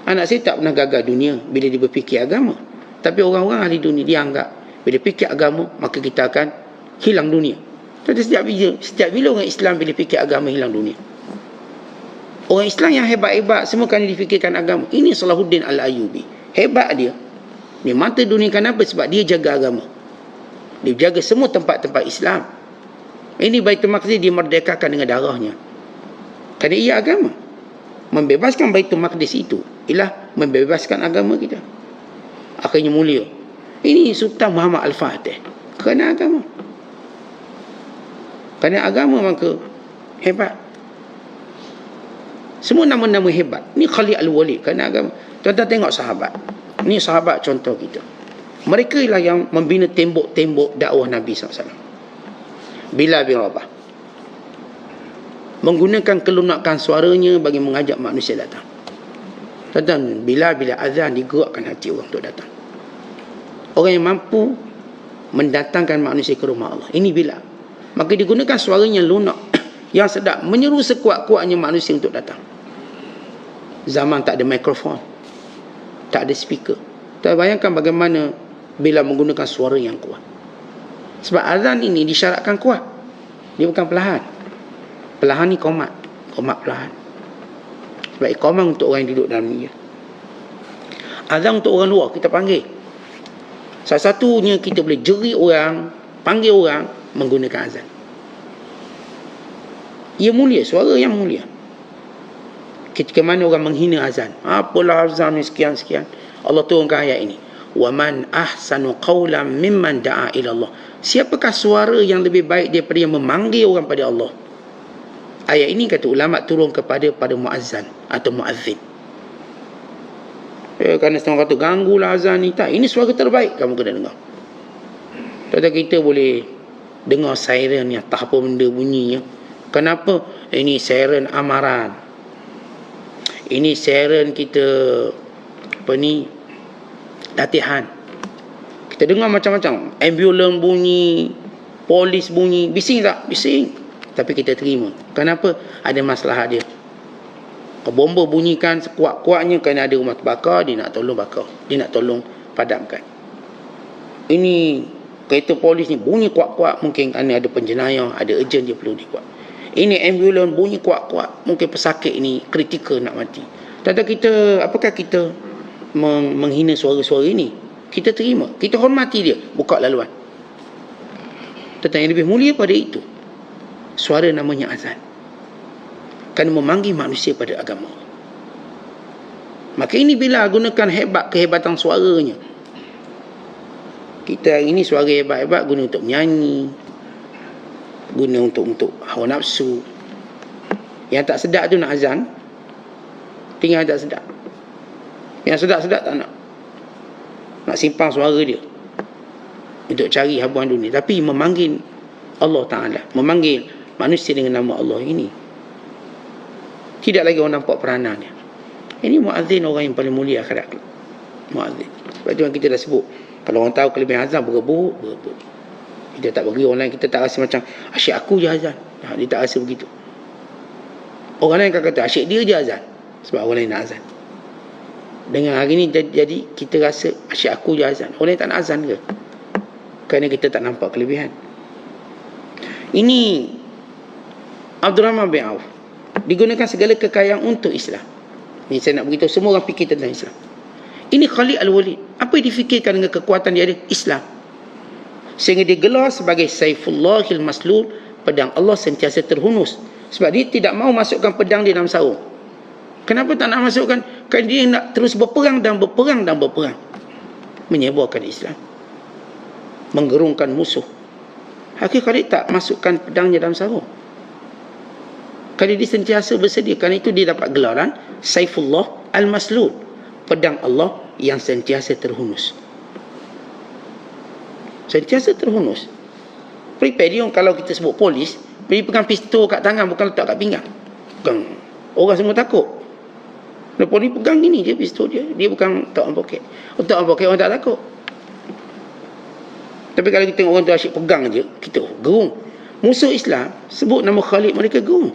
Speaker 1: Anak saya tak pernah gagal dunia bila dia berfikir agama. Tapi orang-orang ahli dunia, dia anggap bila fikir agama, maka kita akan hilang dunia. Tapi setiap bila orang Islam bila fikir agama, hilang dunia. Orang Islam yang hebat-hebat semua kan difikirkan agama. Ini Salahuddin Al-Ayyubi. Hebat dia. Dia mata dunia. Kenapa? Sebab dia jaga agama. Dia jaga semua tempat-tempat Islam. Ini Baitul Maqdis dimerdekakan dengan darahnya. Kerana ia agama. Membebaskan Baitul Maqdis itu ialah membebaskan agama kita. Akhirnya mulia. Ini Sultan Muhammad Al-Fatih. Kerana agama. Kerana agama maka hebat. Semua nama-nama hebat. Ini Khalid Al-Walid kerana agama. Tuan-tuan tengok sahabat. Ini sahabat contoh kita. Mereka ialah yang membina tembok-tembok dakwah Nabi SAW. Bilal bin Rabah menggunakan kelunakan suaranya bagi mengajak manusia datang. Tuan-tuan, bila azan digerakkan hati orang untuk datang. Orang yang mampu mendatangkan manusia ke rumah Allah. Ini Bilal. Maka digunakan suaranya lunak yang sedap, menyeru sekuat-kuatnya manusia untuk datang. Zaman tak ada mikrofon, tak ada speaker. Tak bayangkan bagaimana Bilal menggunakan suara yang kuat. Sebab azan ini disyaratkan kuat. Dia bukan perlahan. Perlahan ni qomat. Qomat perlahan. Sebab iqamah untuk orang yang duduk dalam ni. Azan untuk orang luar kita panggil. Salah satunya kita boleh jeri orang, panggil orang menggunakan azan. Ia mulia, suara yang mulia. Ketika mana orang menghina azan. Apalah azan ni sekian-sekian. Allah turunkan ayat ini. وَمَنْ أَحْسَنُ قَوْلًا مِمَّنْ دَعَا إِلَى اللَّهِ. Siapakah suara yang lebih baik daripada yang memanggil orang pada Allah? Ayat ini kata ulama turun kepada muazzan atau muazzin. Kerana setengah kata ganggulah azan ni. Tak, ini suara terbaik kamu kena dengar. Tetapi kita boleh dengar siren yang tak apa benda bunyinya. Kenapa? Ini siren amaran. Ini siren kita latihan. Kita dengar macam-macam. Ambulans bunyi, polis bunyi. Bising tak? Bising. Tapi kita terima. Kenapa? Ada masalah dia. Bomba bunyikan sekuat-kuatnya kerana ada rumah terbakar, dia nak tolong bakar. Dia nak tolong padamkan. Ini kereta polis ni bunyi kuat-kuat, mungkin kerana ada penjenayah, ada urgent dia perlu dikuat. Ini ambulans bunyi kuat-kuat, mungkin pesakit ni kritikal nak mati. Tetapi kita, apakah kita menghina suara-suara ini? Kita terima, kita hormati dia, buka laluan. Tetapi yang lebih mulia pada itu, suara namanya azan. Kerana memanggil manusia pada agama. Maka ini bila gunakan kehebatan suaranya. Kita hari ini suara hebat-hebat guna untuk menyanyi, guna untuk hawa nafsu. Yang tak sedap tu nak azan, tinggal tak sedap. Yang sedap-sedap tak nak. Nak simpang suara dia untuk cari habuan dunia. Tapi memanggil Allah Ta'ala, memanggil manusia dengan nama Allah ini, tidak lagi orang nampak peranan dia. Ini muazzin, orang yang paling mulia akhirat. Muazzin. Sebab itu yang kita dah sebut, kalau orang tahu kelebihan azan, bergebuk. Kita tak bagi orang lain, kita tak rasa macam asyik aku je azan. Dia tak rasa begitu. Orang lain akan kata asyik dia je azan, sebab orang lain nak azan. Dengan hari ni jadi kita rasa asyik aku je azan, orang lain tak nak azan ke? Kerana kita tak nampak kelebihan. Ini Abdul Rahman bin Auf digunakan segala kekayaan untuk Islam. Ni saya nak beritahu semua orang fikir tentang Islam. Ini Khalid Al-Walid. Apa yang difikirkan dengan kekuatan dia ada? Islam. Sehingga dia gelar sebagai Saifullahil Maslul, pedang Allah sentiasa terhunus. Sebab dia tidak mahu masukkan pedang dia dalam sarung. Kenapa tak nak masukkan? Kerana dia nak terus berperang dan berperang dan berperang. Menyebarkan Islam. Menggerungkan musuh. Akhirnya Khalid tak masukkan pedangnya dalam sarung. Kerana dia sentiasa bersedia. Kerana itu dia dapat gelaran Saifullah Al-Maslul, pedang Allah yang sentiasa terhunus. Sentiasa terhunus. Prepare dia kalau kita sebut polis, dia pegang pistol kat tangan, bukan letak kat pinggang. Pegang. Orang semua takut. Lepas ni pegang gini je pistol dia. Dia bukan letak dalam poket. Letak dalam poket orang tak takut. Tapi kalau kita tengok orang tu asyik pegang je, kita gerung. Musuh Islam sebut nama Khalid, mereka gerung.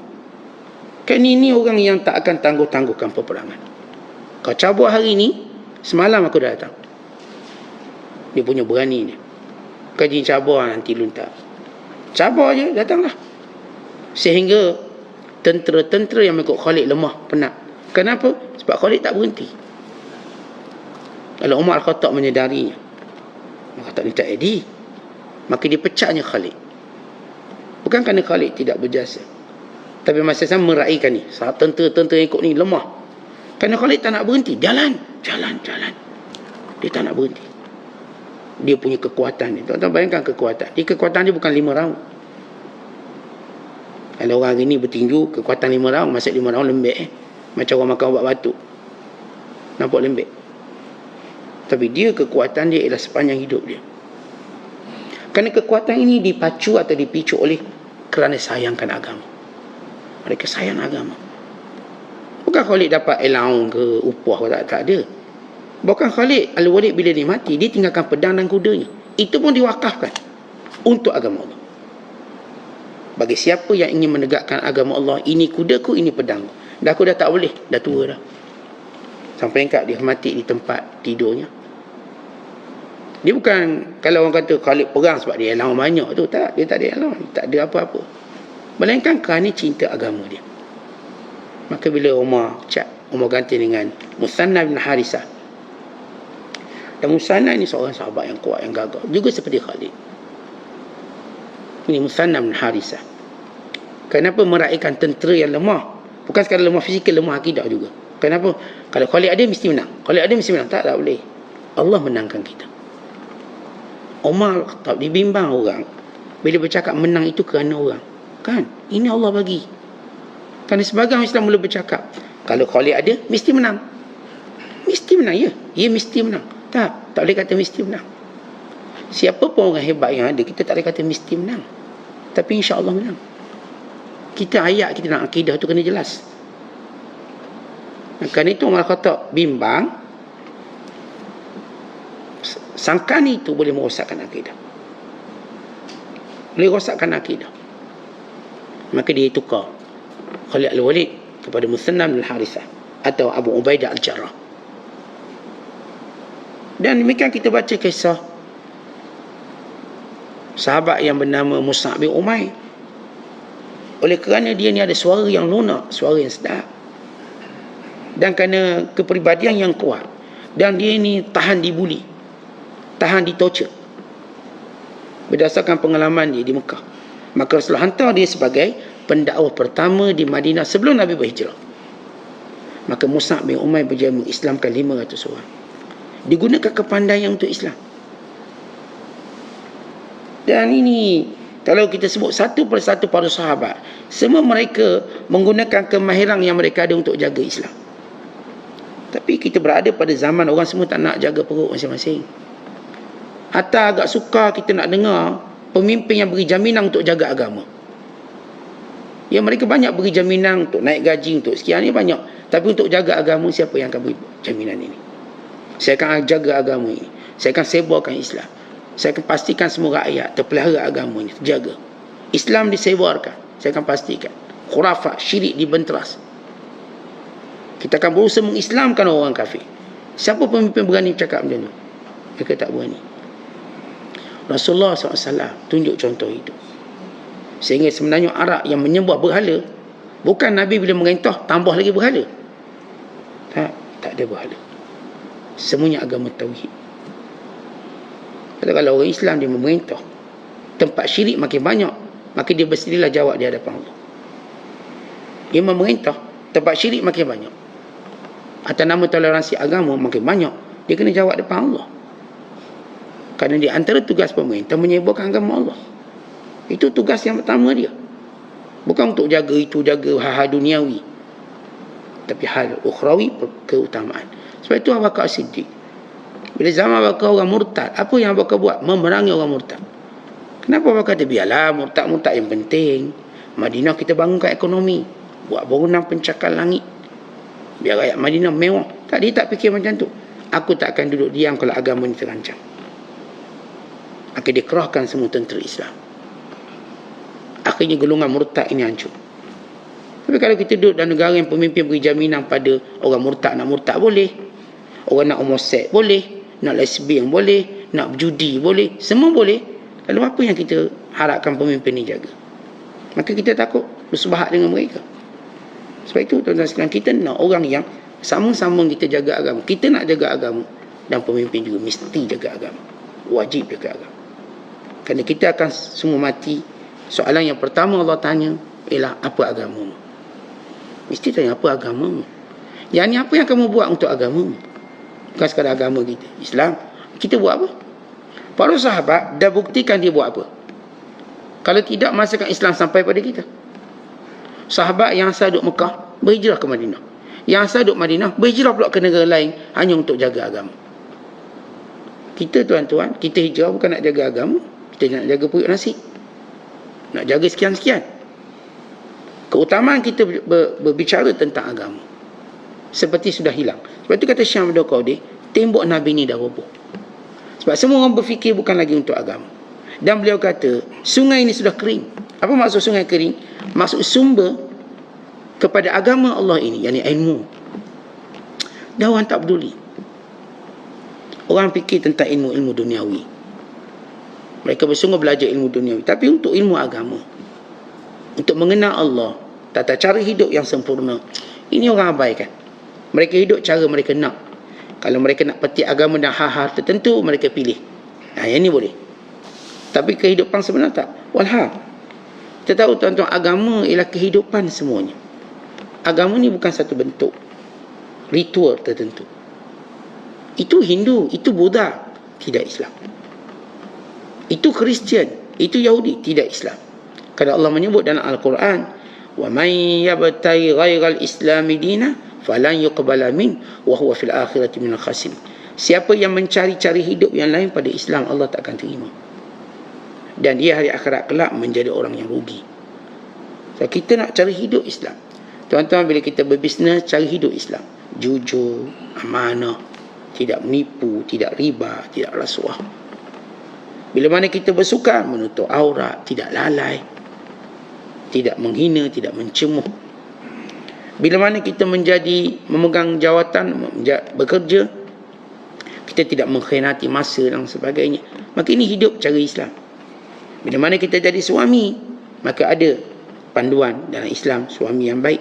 Speaker 1: Kan ini orang yang tak akan tangguh-tangguhkan peperangan. Kau cabut hari ni, semalam aku dah datang. Dia punya berani ni. Kaji cabar nanti luntar. Cabar je, datanglah. Sehingga tentera-tentera yang mengikut Khalid lemah, penat. Kenapa? Sebab Khalid tak berhenti. Kalau Umar Al-Khattab menyedarinya, maka tak tak edi. Maka dia pecahnya Khalid. Bukan kerana Khalid tidak berjasa, tapi masa sama meraihkan ni. Saat tentera-tentera ikut ni lemah. Kerana Khalid tak nak berhenti. Jalan. Dia tak nak berhenti. Dia punya kekuatan ni. Tuan-tuan bayangkan kekuatan. Kekuatan dia bukan 5 round. Kalau orang hari ni bertinju, kekuatan 5 round. Masa 5 round lembek. Macam orang makan ubat batuk. Nampak lembek. Tapi dia, kekuatan dia ialah sepanjang hidup dia. Kerana kekuatan ini dipacu atau dipicu oleh kerana sayangkan agama. Mereka sayang agama. Bukan Khalid dapat allowance ke upah ke, tak ada. Bahkan Khalid Al-Walid bila dia mati, dia tinggalkan pedang dan kudanya. Itu pun diwakafkan untuk agama Allah. Bagi siapa yang ingin menegakkan agama Allah, ini kudaku, ini pedang. Dah aku dah tak boleh, dah tua dah. Sampai engkau dia mati di tempat tidurnya. Dia bukan, kalau orang kata Khalid perang sebab dia allowance banyak tu, tak, dia tak ada allowance, tak ada apa-apa. Melainkan kerana cinta agama dia. Maka bila Umar ganti dengan Musanna bin Harisah. Dan Musanna ini seorang sahabat yang kuat, yang gagah, juga seperti Khalid. Ini Musanna bin Harisah. Kenapa meraihkan tentera yang lemah? Bukan sekadar lemah fizikal, lemah akidah juga. Kenapa? Kalau Khalid ada mesti menang. Khalid ada mesti menang. Tak boleh. Allah menangkan kita. Umar tak dibimbang orang bila bercakap menang itu kerana orang. Kan? Ini Allah bagi. Kerana sebagian Islam mula bercakap, kalau Khalid ada, mesti menang. Mesti menang, ya. Ya, mesti menang. Tak boleh kata mesti menang. Siapa pun orang hebat yang ada, kita tak boleh kata mesti menang. Tapi insya-Allah menang. Kita ayat kita nak akidah tu kena jelas. Kerana itu Umar Khattab bimbang, sangkaan itu boleh merosakkan akidah. Boleh rosakkan akidah. Maka dia tukar Khalid Al-Walid kepada Musanna bin Harithah atau Abu Ubaidah Al-Jarrah. Dan demikian kita baca kisah sahabat yang bernama Mus'ab bin Umair. Oleh kerana dia ni ada suara yang lunak, suara yang sedap, dan kerana kepribadian yang kuat, dan dia ni tahan dibuli, tahan ditorture berdasarkan pengalaman dia di Mekah, maka Rasulullah hantar dia sebagai pendakwah pertama di Madinah sebelum Nabi berhijrah. Maka Mus'ab bin Umair berjaya mengislamkan 500 orang. Digunakan kepandaian untuk Islam. Dan ini kalau kita sebut satu persatu para sahabat, semua mereka menggunakan kemahiran yang mereka ada untuk jaga Islam. Tapi kita berada pada zaman orang semua tak nak jaga perut masing-masing. Atau agak suka kita nak dengar pemimpin yang beri jaminan untuk jaga agama. Ya, mereka banyak beri jaminan untuk naik gaji, untuk sekian ni banyak. Tapi untuk jaga agama, siapa yang akan beri jaminan ini? Saya akan jaga agama ini. Saya akan sebarkan Islam. Saya akan pastikan semua rakyat terpelihara agama ini, terjaga. Islam disebarkan. Saya akan pastikan. Khurafat, syirik dibenteras. Kita akan berusaha mengislamkan orang kafir. Siapa pemimpin berani cakap macam ni? Mereka tak berani. Rasulullah SAW tunjuk contoh itu. Sehingga sebenarnya Arab yang menyembah berhala, bukan Nabi bila merintah tambah lagi berhala. Tak ada berhala. Semuanya agama tauhid. Kalau orang Islam dia memerintah, tempat syirik makin banyak, maka dia bersedialah jawab di hadapan Allah. Dia memerintah, tempat syirik makin banyak, atas nama toleransi agama makin banyak, dia kena jawab depan Allah. Kerana di antara tugas pemerintah menyebarkan agama Allah. Itu tugas yang pertama dia. Bukan untuk jaga itu, jaga hal-hal duniawi, tapi hal ukhrawi, keutamaan. Sebab itu Abu Bakar Siddiq, bila zaman Abu Bakar orang murtad, apa yang Abu Bakar buat? Memerangi orang murtad. Kenapa Abu Bakar kata biarlah murtad-murtad yang penting, Madinah kita bangunkan ekonomi, buat bangunan pencakar langit, biar rakyat Madinah mewah. Tak, dia tak fikir macam tu. Aku tak akan duduk diam kalau agama ni terancam. Maka dia kerahkan semua tentera Islam. Akhirnya golongan murtad ini hancur. Tapi kalau kita duduk dalam negara yang pemimpin beri jaminan pada orang murtad, nak murtad boleh, orang nak homoseks boleh, nak lesbian boleh, nak berjudi boleh, semua boleh. Lalu apa yang kita harapkan pemimpin ni jaga? Maka kita takut bersebahat dengan mereka. Sebab itu tuan-tuan sekalian, kita nak orang yang sama-sama kita jaga agama. Kita nak jaga agama, dan pemimpin juga mesti jaga agama. Wajib jaga agama. Kerana kita akan semua mati. Soalan yang pertama Allah tanya ialah, apa agamamu? Mesti tanya, apa agamamu? Yang ni, apa yang kamu buat untuk agamamu? Bukan sekadar agama kita, Islam. Kita buat apa? Para sahabat dah buktikan dia buat apa. Kalau tidak, masakan Islam sampai pada kita. Sahabat yang asal duduk Mekah berhijrah ke Madinah, yang asal duduk Madinah berhijrah pula ke negara lain hanya untuk jaga agama. Kita tuan-tuan, kita hijrah bukan nak jaga agama, kita nak jaga perut nasi, nak jaga sekian-sekian. Keutamaan kita berbicara tentang agama seperti sudah hilang. Sebab itu kata Syekh Abdul Qadir, tembok Nabi ni dah roboh. Sebab semua orang berfikir bukan lagi untuk agama. Dan beliau kata, sungai ini sudah kering. Apa maksud sungai kering? Maksud sumber kepada agama Allah ini, yakni ilmu. Dah orang tak peduli. Orang fikir tentang ilmu-ilmu duniawi. Mereka bersungguh belajar ilmu duniawi. Tapi untuk ilmu agama, untuk mengenal Allah, tata cara hidup yang sempurna, ini orang abaikan. Mereka hidup cara mereka nak. Kalau mereka nak petik agama dan hal-hal tertentu, mereka pilih. Yang ini boleh. Tapi kehidupan sebenar tak? Walhal. Kita tahu tuan-tuan, agama ialah kehidupan semuanya. Agama ni bukan satu bentuk ritual tertentu. Itu Hindu, itu Buddha, tidak Islam. Itu Kristian, itu Yahudi, tidak Islam. Kerana Allah menyebut dalam Al-Quran, wa man yabtaghi ghairal islami dina falan yuqbala min wa huwa fil akhirati minal khasirin. Siapa yang mencari-cari hidup yang lain pada Islam, Allah tak akan terima. Dan dia hari akhirat kelak menjadi orang yang rugi. So, kita nak cari hidup Islam. Tuan-tuan, bila kita berbisnes, cari hidup Islam. Jujur, amanah, tidak menipu, tidak riba, tidak rasuah. Bila mana kita bersukan, menutup aurat, tidak lalai, tidak menghina, tidak mencemuh. Bila mana kita memegang jawatan, bekerja, kita tidak mengkhianati masa dan sebagainya. Maka ini hidup cara Islam. Bila mana kita jadi suami, maka ada panduan dalam Islam suami yang baik.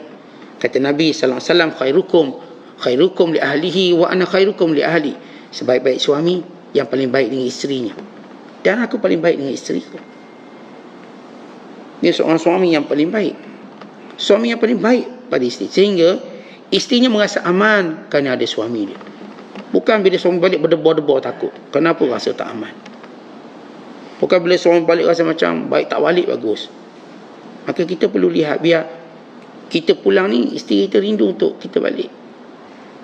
Speaker 1: Kata Nabi SAW, khairukum li ahlihi wa ana khairukum li ahli. Sebaik-baik suami yang paling baik dengan isterinya, dan aku paling baik dengan isteriku. Dia seorang suami yang paling baik, suami yang paling baik pada isteri, sehingga isterinya merasa aman kerana ada suami dia. Bukan bila suami balik berdebar-debar takut. Kenapa rasa tak aman? Bukan bila suami balik rasa macam baik tak balik bagus. Maka kita perlu lihat, biar kita pulang ni, isteri kita rindu untuk kita balik.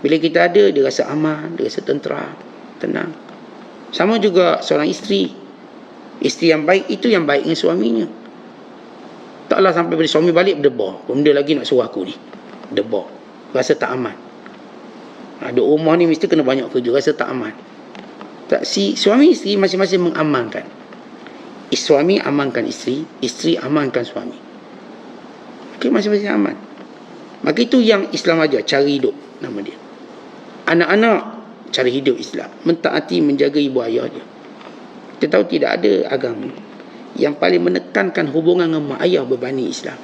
Speaker 1: Bila kita ada, dia rasa aman, dia rasa tentera, tenang. Sama juga seorang isteri. Isteri yang baik itu yang baik dengan suaminya. Taklah sampai bila suami balik berdebar, benda lagi nak suruh aku ni, debar, rasa tak aman. Ada rumah ni mesti kena banyak kerja, rasa tak aman. Tak, si suami isteri masing-masing mengamankan. Suami amankan isteri, isteri amankan suami. Okay, masing-masing aman. Maka itu yang Islam ajar, cara hidup nama dia. Anak-anak, cara hidup Islam, mentaati, menjaga ibu ayah dia. Kita tahu tidak ada agama yang paling menekankan hubungan dengan mak ayah berbanding Islam.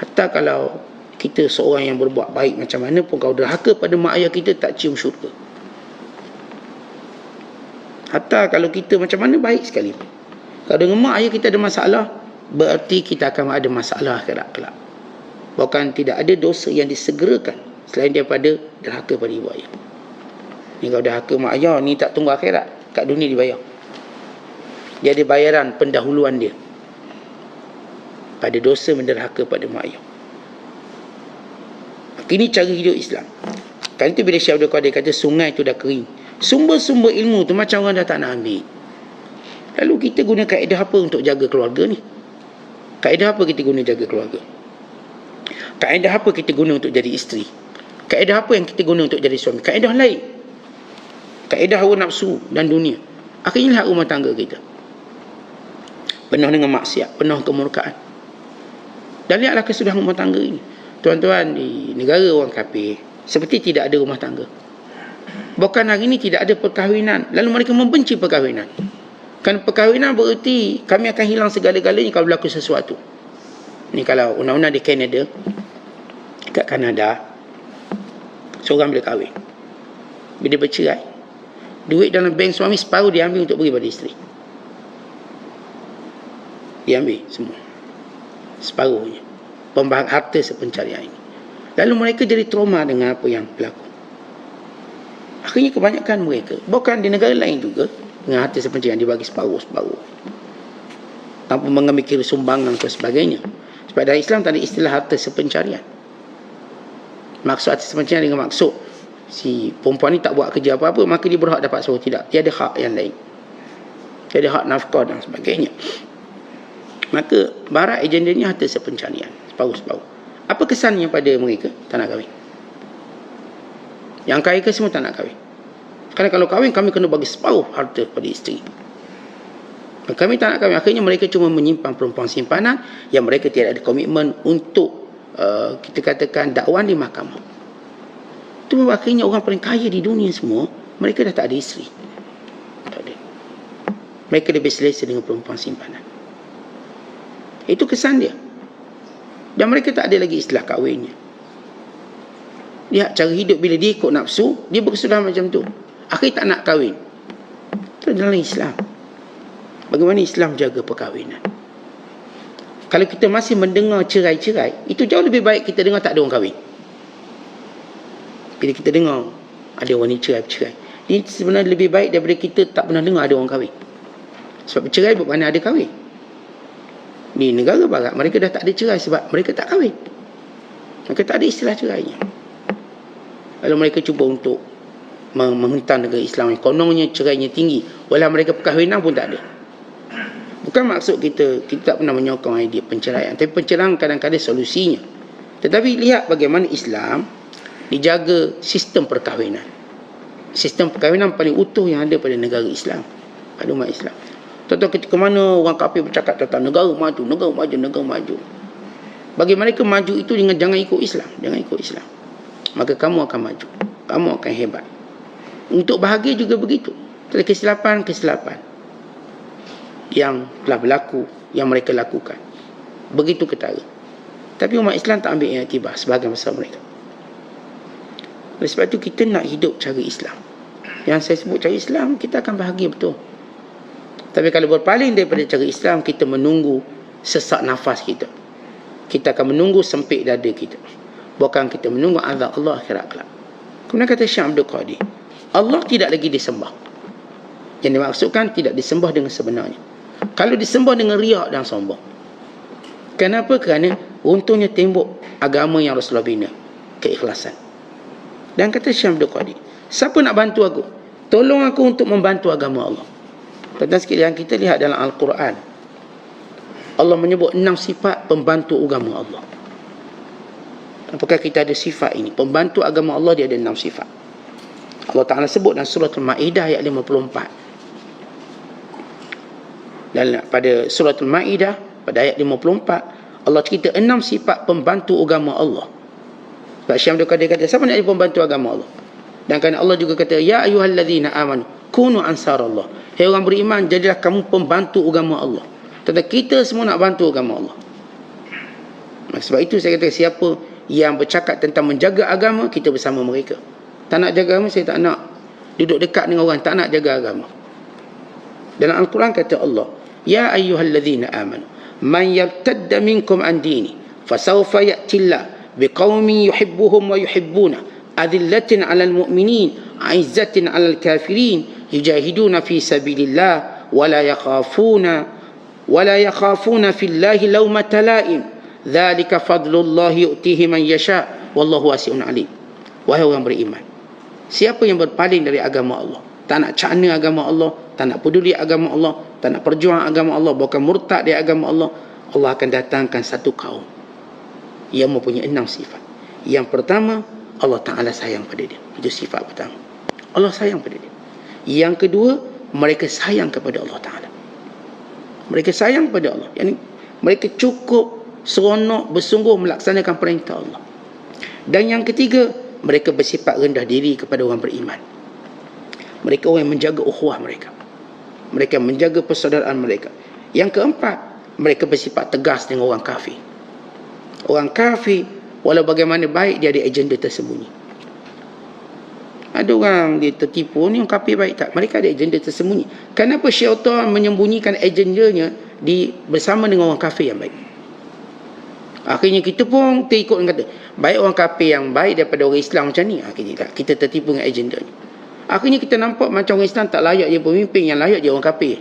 Speaker 1: Hatta kalau Kita seorang yang berbuat baik macam mana pun, kalau derhaka pada mak ayah kita, tak cium syurga. Hatta kalau kita macam mana baik sekali pun, kalau dengan mak ayah kita ada masalah, berarti kita akan ada masalah akhirat kelak. Bahkan tidak ada dosa yang disegerakan selain daripada derhaka pada ibu ayah. Ni kalau derhaka mak ayah ni, tak tunggu akhirat, kat dunia dibayar. Dia ada bayaran pendahuluan dia pada dosa menderhaka pada mak ayah. Ini cara hidup Islam. Kan itu bila Syekh Abdul Qadir kata sungai tu dah kering, sumber-sumber ilmu tu macam orang dah tak nak ambil. Lalu kita guna kaedah apa untuk jaga keluarga ni? Kaedah apa kita guna jaga keluarga? Kaedah apa kita guna untuk jadi isteri? Kaedah apa yang kita guna untuk jadi suami? Kaedah lain. Kaedah hawa nafsu dan dunia. Akhirnya rumah tangga kita penuh dengan maksiat, penuh kemurkaan. Dan lihatlah kesudahan rumah tangga ini. Tuan-tuan, di negara orang kafir seperti tidak ada rumah tangga. Bahkan hari ini tidak ada perkahwinan. Lalu mereka membenci perkahwinan. Kan perkahwinan bererti kami akan hilang segala-galanya kalau berlaku sesuatu. Ni kalau undang-undang di Kanada, kat Kanada, seorang bila kahwin, bila bercerai, duit dalam bank suami separuh dia ambil untuk bagi pada isteri. Dia ambil semua, separuhnya, pembahagian harta sepencarian ini. Lalu mereka jadi trauma dengan apa yang berlaku. Akhirnya kebanyakan mereka, bahkan di negara lain juga, dengan harta sepencarian dibagi separuh-separuh, tanpa mengambil kira sumbangan dan sebagainya. Sebab dalam Islam tak ada istilah harta sepencarian. Maksud harta sepencarian dengan maksud si perempuan ni tak buat kerja apa-apa, maka dia berhak dapat separuh. Tidak, dia ada hak yang lain. Dia ada hak nafkah dan sebagainya. Maka barat agendanya harta sepencarian, separuh-separuh. Apa kesannya pada mereka? Tak nak kahwin. Yang kaya ke semua tak nak kahwin. Kerana kalau kahwin, kami kena bagi separuh harta pada isteri. Kami tak nak kahwin. Akhirnya mereka cuma menyimpan perempuan simpanan yang mereka tidak ada komitmen untuk kita katakan dakwan di mahkamah. Itu akhirnya orang paling kaya di dunia semua, mereka dah tak ada isteri. Tak ada. Mereka lebih selesa dengan perempuan simpanan. Itu kesan dia. Dan mereka tak ada lagi istilah kahwinnya. Lihat cara hidup, bila dia ikut nafsu, dia berkesudahan macam tu. Akhirnya tak nak kahwin. Itu adalah Islam. Bagaimana Islam jaga perkahwinan? Kalau kita masih mendengar cerai-cerai, itu jauh lebih baik kita dengar tak ada orang kahwin. Bila kita dengar ada orang ni cerai-cerai, ini sebenarnya lebih baik daripada kita tak pernah dengar ada orang kahwin. Sebab bercerai bermakna ada kahwin. Di negara barat, mereka dah tak ada cerai sebab mereka tak kahwin. Mereka tak ada istilah cerainya. Lalu mereka cuba untuk menghentam negara Islam. Kononnya cerainya tinggi, walau mereka perkahwinan pun tak ada. Bukan maksud kita tak pernah menyokong idea penceraian, tapi penceraian kadang-kadang solusinya. Tetapi lihat bagaimana Islam dijaga sistem perkahwinan. Sistem perkahwinan paling utuh yang ada pada negara Islam, pada umat Islam. Tahu-tahu ketika mana orang kafir bercakap tentang negara maju, negara maju, negara maju. Bagi mereka maju itu dengan jangan ikut Islam, jangan ikut Islam. Maka kamu akan maju, kamu akan hebat. Untuk bahagia juga begitu. Ada kesilapan-kesilapan yang telah berlaku, yang mereka lakukan. Begitu ketara. Tapi umat Islam tak ambil iktibar sebahagian besar mereka. Oleh sebab itu kita nak hidup cara Islam. Yang saya sebut cara Islam, kita akan bahagia betul. Tapi kalau berpaling daripada cara Islam, kita menunggu sesak nafas kita. Kita akan menunggu sempit dada kita. Bukan kita menunggu azab Allah akhirat kelak. Kemudian kata Syekh Abdul Qadir, Allah tidak lagi disembah. Yang dimaksudkan tidak disembah dengan sebenarnya. Kalau disembah dengan riak dan sombong. Kenapa? Kerana runtuhnya tembok agama yang Rasulullah bina, keikhlasan. Dan kata Syekh Abdul Qadir, siapa nak bantu aku? Tolong aku untuk membantu agama Allah. Tuan-tuan sekalian, kita lihat dalam Al-Quran, Allah menyebut 6 sifat pembantu agama Allah. Apakah kita ada sifat ini? Pembantu agama Allah dia ada 6 sifat. Allah Ta'ala sebut dalam surah Al-Ma'idah ayat 54. Dan pada surah Al-Ma'idah pada ayat 54, Allah cerita 6 sifat pembantu agama Allah. Sebab Syekh Abdul Qadir kata, siapa nak jadi pembantu agama Allah? Dan kerana Allah juga kata, ya ayyuhalladzina amanu kunu ansarallah. Hai orang beriman, jadilah kamu pembantu agama Allah. Tetapi kita semua nak bantu agama Allah. Sebab itu saya kata, siapa yang bercakap tentang menjaga agama, kita bersama mereka. Tak nak jaga agama, saya tak nak duduk dekat dengan orang tak nak jaga agama. Dalam Al-Quran kata Allah, ya ayyuhallazina amanu man yartadda minkum an dini fasawfa ya'tillah biqaumin yuhibbuhum wa yuhibbuna adillatin 'alal mu'minin 'izzatin 'alal kafirin yujahiduna fi sabilillah wa la yakhafuna fillahi lawmata la'im dzalika fadlullahi yu'tihi man yasha wallahu wasi'un 'alim. Wahai orang beriman, siapa yang berpaling dari agama Allah, tak nak cakna agama Allah, tak nak peduli agama Allah, tak nak perjuang agama Allah, bahkan murtad dari agama Allah, Allah akan datangkan satu kaum yang mempunyai 6 sifat. Yang pertama, Allah Ta'ala sayang pada dia. Itu sifat pertama. Allah sayang pada dia. Yang kedua, mereka sayang kepada Allah Ta'ala. Mereka sayang pada Allah. Yani, mereka cukup seronok bersungguh melaksanakan perintah Allah. Dan yang ketiga, mereka bersifat rendah diri kepada orang beriman. Mereka orang yang menjaga ukhuwah mereka. Mereka menjaga persaudaraan mereka. Yang keempat, mereka bersifat tegas dengan orang kafir. Orang kafir, walau bagaimana baik, dia ada agenda tersembunyi. Ada orang dia tertipu, ni orang kafir baik tak? Mereka ada agenda tersembunyi. Kenapa syaitan menyembunyikan agendanya bersama dengan orang kafir yang baik? Akhirnya kita pun terikut dan kata, baik orang kafir yang baik daripada orang Islam macam ni. Akhirnya kita tertipu dengan agendanya. Akhirnya kita nampak macam orang Islam tak layak dia pemimpin, yang layak dia orang kafir.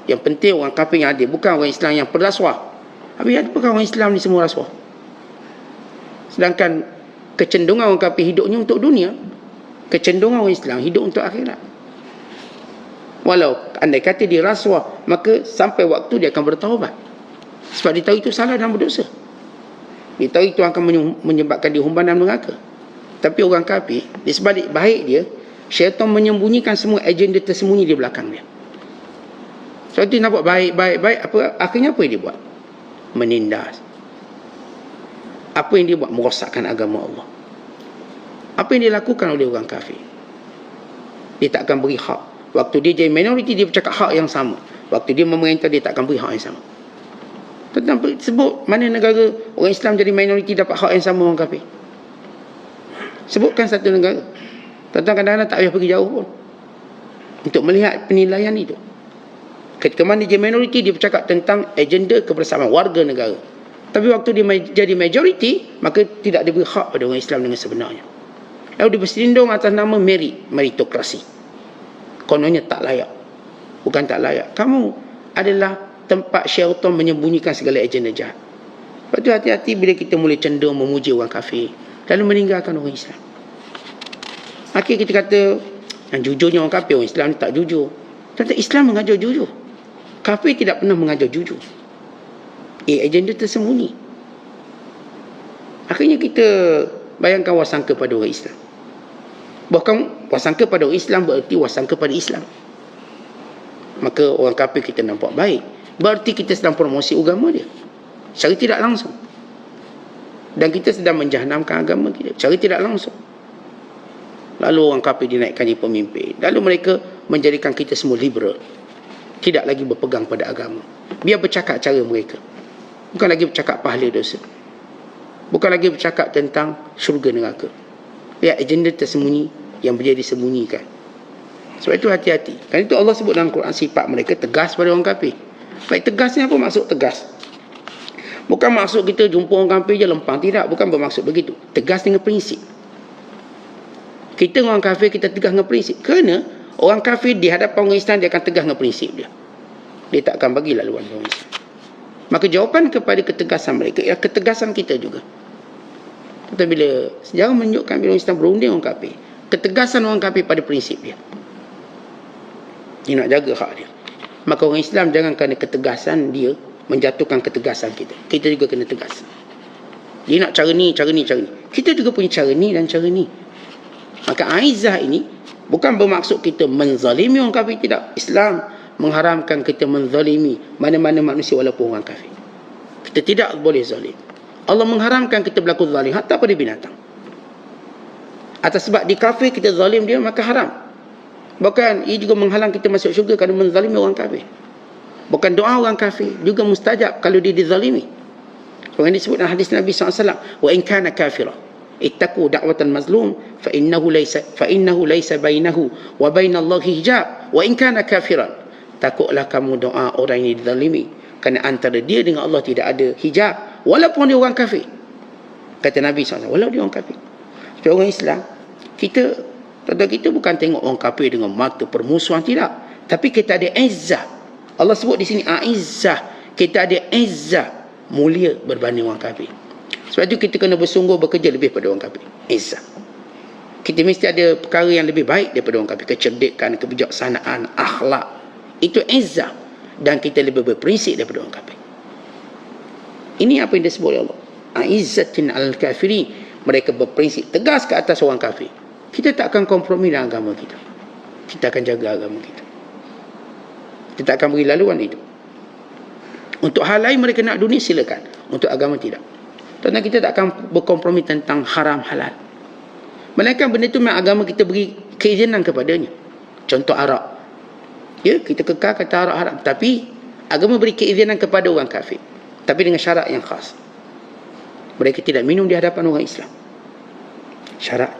Speaker 1: Yang penting orang kafir yang adil, bukan orang Islam yang berrasuah. Habis apakah orang Islam ni semua rasuah? Sedangkan kecenderungan orang kafir hidupnya untuk dunia, kecenderungan orang Islam hidup untuk akhirat. Walau andai kata dia rasuah, maka sampai waktu dia akan bertaubat. Sebab dia tahu itu salah dan berdosa. Dia tahu itu akan menyebabkan dia humban dalam neraka. Tapi orang kafir, di sebalik baik dia, syaitan menyembunyikan semua agenda tersembunyi di belakang dia. Sebab dia nampak baik, akhirnya apa yang dia buat? Menindas. Apa yang dia buat? Merosakkan agama Allah. Apa yang dia lakukan oleh orang kafir? Dia tak akan beri hak. Waktu dia jadi minoriti, dia bercakap hak yang sama. Waktu dia memerintah, dia tak akan beri hak yang sama. Tentang sebut mana negara orang Islam jadi minoriti dapat hak yang sama orang kafir. Sebutkan satu negara. Tentang kadang-kadang tak payah pergi jauh pun untuk melihat penilaian itu. Ketika mana dia minoriti, dia bercakap tentang agenda kebersamaan warga negara. Tapi waktu dia jadi majoriti, maka tidak diberi hak pada orang Islam dengan sebenarnya. Lalu dia berselindung atas nama meritokrasi. Kononnya tak layak. Bukan tak layak. Kamu adalah tempat syaitan menyembunyikan segala agenda jahat. Lepas tu hati-hati bila kita mulai cenderung memuji orang kafir, lalu meninggalkan orang Islam. Akhirnya kita kata, yang jujurnya orang kafir, orang Islam tak jujur. Tentang Islam mengajar jujur. Kafir tidak pernah mengajar jujur. Agenda tersembunyi. Akhirnya kita bayangkan wasangka pada orang Islam. Bahkan wasangka pada orang Islam bererti wasangka pada Islam. Maka orang kafir kita nampak baik, berarti kita sedang promosi agama dia secara tidak langsung. Dan kita sedang menjahanamkan agama kita secara tidak langsung. Lalu orang kafir dinaikkan jadi pemimpin. Lalu mereka menjadikan kita semua liberal, tidak lagi berpegang pada agama. Biar bercakap cara mereka. Bukan lagi bercakap pahala dosa. Bukan lagi bercakap tentang syurga neraka. Lihat agenda tersembunyi yang menjadi sembunyikan. Sebab itu hati-hati. Kan itu Allah sebut dalam Quran sifat mereka tegas pada orang kafir. Baik, tegasnya apa maksud tegas? Bukan maksud kita jumpa orang kafir je lempang. Tidak, bukan bermaksud begitu. Tegas dengan prinsip. Kita orang kafir, kita tegas dengan prinsip. Kerana orang kafir di hadapan orang Islam, dia akan tegas dengan prinsip dia. Dia tak akan bagi laluan orang Islam. Maka jawapan kepada ketegasan mereka ialah ketegasan kita juga. Tetapi bila sejarah menunjukkan bila orang Islam berunding orang kafir, ketegasan orang kafir pada prinsip dia. Dia nak jaga hak dia. Maka orang Islam jangan kerana ketegasan dia menjatuhkan ketegasan kita. Kita juga kena tegas. Dia nak cara ni, cara ni, cara ni. Kita juga punya cara ni dan cara ni. Maka aizah ini bukan bermaksud kita menzalimi orang kafir. Tidak. Islam mengharamkan kita menzalimi mana-mana manusia walaupun orang kafir. Kita tidak boleh zalim. Allah mengharamkan kita berlaku zalim hatta pada binatang. Atas sebab di kafir kita zalim dia, maka haram. Bahkan ia juga menghalang kita masuk syurga kerana menzalimi orang kafir. Bukan doa orang kafir juga mustajab kalau dia dizalimi. Orang disebut dalam hadis Nabi SAW, wa in kana kafira ittaqu da'watal mazlum fa innahu laysa bainahu wa bainallahi hijab wa in kana kafiran. Takutlah kamu doa orang yang dizalimi, kerana antara dia dengan Allah tidak ada hijab, walaupun dia orang kafir. Kata Nabi SAW, walau dia orang kafir. Sebab orang Islam, kita bukan tengok orang kafir dengan mata permusuhan, tidak. Tapi kita ada izzah. Allah sebut di sini aizzah. Kita ada izzah, mulia berbanding orang kafir. Sebab itu kita kena bersungguh bekerja lebih pada orang kafir. Izzah. Kita mesti ada perkara yang lebih baik daripada orang kafir. Kecerdikan, kebijaksanaan, akhlak. Itu izzah. Dan kita lebih berprinsip daripada orang kafir. Ini apa yang disebut oleh Allah. Aizzatin al-kafirin. Mereka berprinsip tegas ke atas orang kafir. Kita tak akan kompromi dengan agama kita. Kita akan jaga agama kita. Kita tak akan beri laluan itu. Untuk hal lain mereka nak dunia, silakan. Untuk agama tidak. Tentang kita tak akan berkompromi tentang haram halal. Melainkan benda itu memang agama kita beri keizinan kepadanya. Contoh arak. Ya, kita kekal kata arak haram. Tapi agama beri keizinan kepada orang kafir. Tapi dengan syarat yang khas. Mereka tidak minum di hadapan orang Islam. Syarat.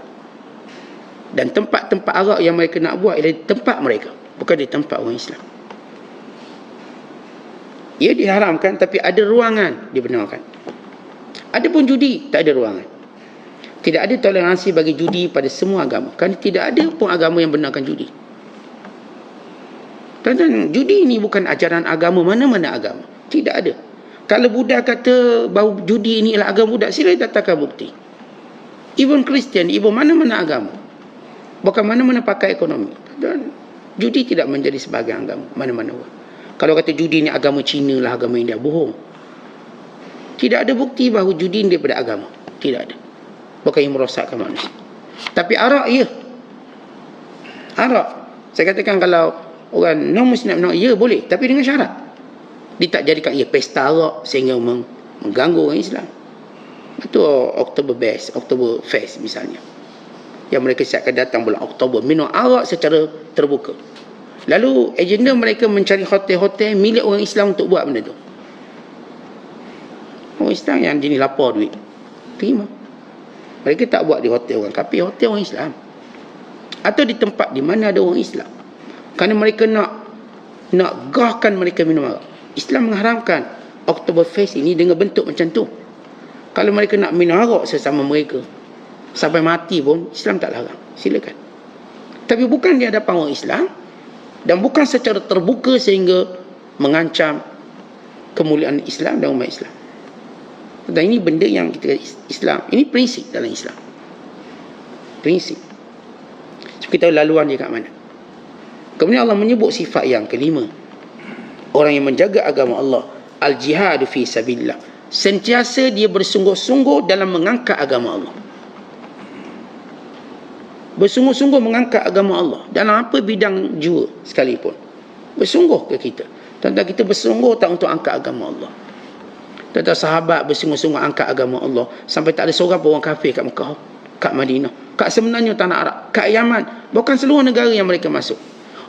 Speaker 1: Dan tempat-tempat arak yang mereka nak buat ialah di tempat mereka, bukan di tempat orang Islam. Ia diharamkan, tapi ada ruangan dibenarkan. Adapun judi, tak ada ruangan. Tidak ada toleransi bagi judi pada semua agama. Kerana tidak ada pun agama yang benarkan judi. Dan judi ini bukan ajaran agama mana-mana agama. Tidak ada. Kalau Buddha kata bahawa judi ini adalah agama Buddha, sila datangkan bukti. Even Kristian, even mana-mana agama. Bukan mana-mana pakai ekonomi. Dan judi tidak menjadi sebagai agama mana-mana. Kalau kata judi ni agama Cina lah, agama India, bohong. Tidak ada bukti bahawa judi ni daripada agama. Tidak ada. Bukan yang merosakkan manusia. Tapi arak, ya. Arak. Saya katakan kalau orang non-Muslim nak, ya boleh. Tapi dengan syarat. Dia tak jadikan ia pesta arak sehingga mengganggu orang Islam. Itu Oktober Fest misalnya. Yang mereka siapkan datang bulan Oktober, minum arak secara terbuka. Lalu agenda mereka mencari hotel-hotel milik orang Islam untuk buat benda tu. Orang Islam yang jenis lapar duit, terima. Mereka tak buat di hotel orang kafir, hotel orang Islam. Atau di tempat di mana ada orang Islam. Kerana mereka nak gahkan mereka minum arak. Islam mengharamkan Oktoberfest ini dengan bentuk macam tu. Kalau mereka nak minum arak sesama mereka sampai mati pun, Islam tak larang. Silakan. Tapi bukan di hadapan orang Islam. Dan bukan secara terbuka sehingga mengancam kemuliaan Islam dan umat Islam. Dan ini benda yang kita Islam. Ini prinsip dalam Islam. Prinsip. So, kita tahu laluan dia kat mana. Kemudian Allah menyebut sifat yang kelima. Orang yang menjaga agama Allah. Al-jihadu fi sabilillah. Sentiasa dia bersungguh-sungguh dalam mengangkat agama Allah. Bersungguh-sungguh mengangkat agama Allah dalam apa bidang jua sekalipun. Bersungguh ke kita. Tentang kita bersungguh tak untuk angkat agama Allah. Tentang sahabat bersungguh-sungguh angkat agama Allah sampai tak ada seorang pun orang kafir kat Mekah, kat Madinah, kat sebenarnya tanah Arab, kat Yaman, bukan seluruh negara yang mereka masuk.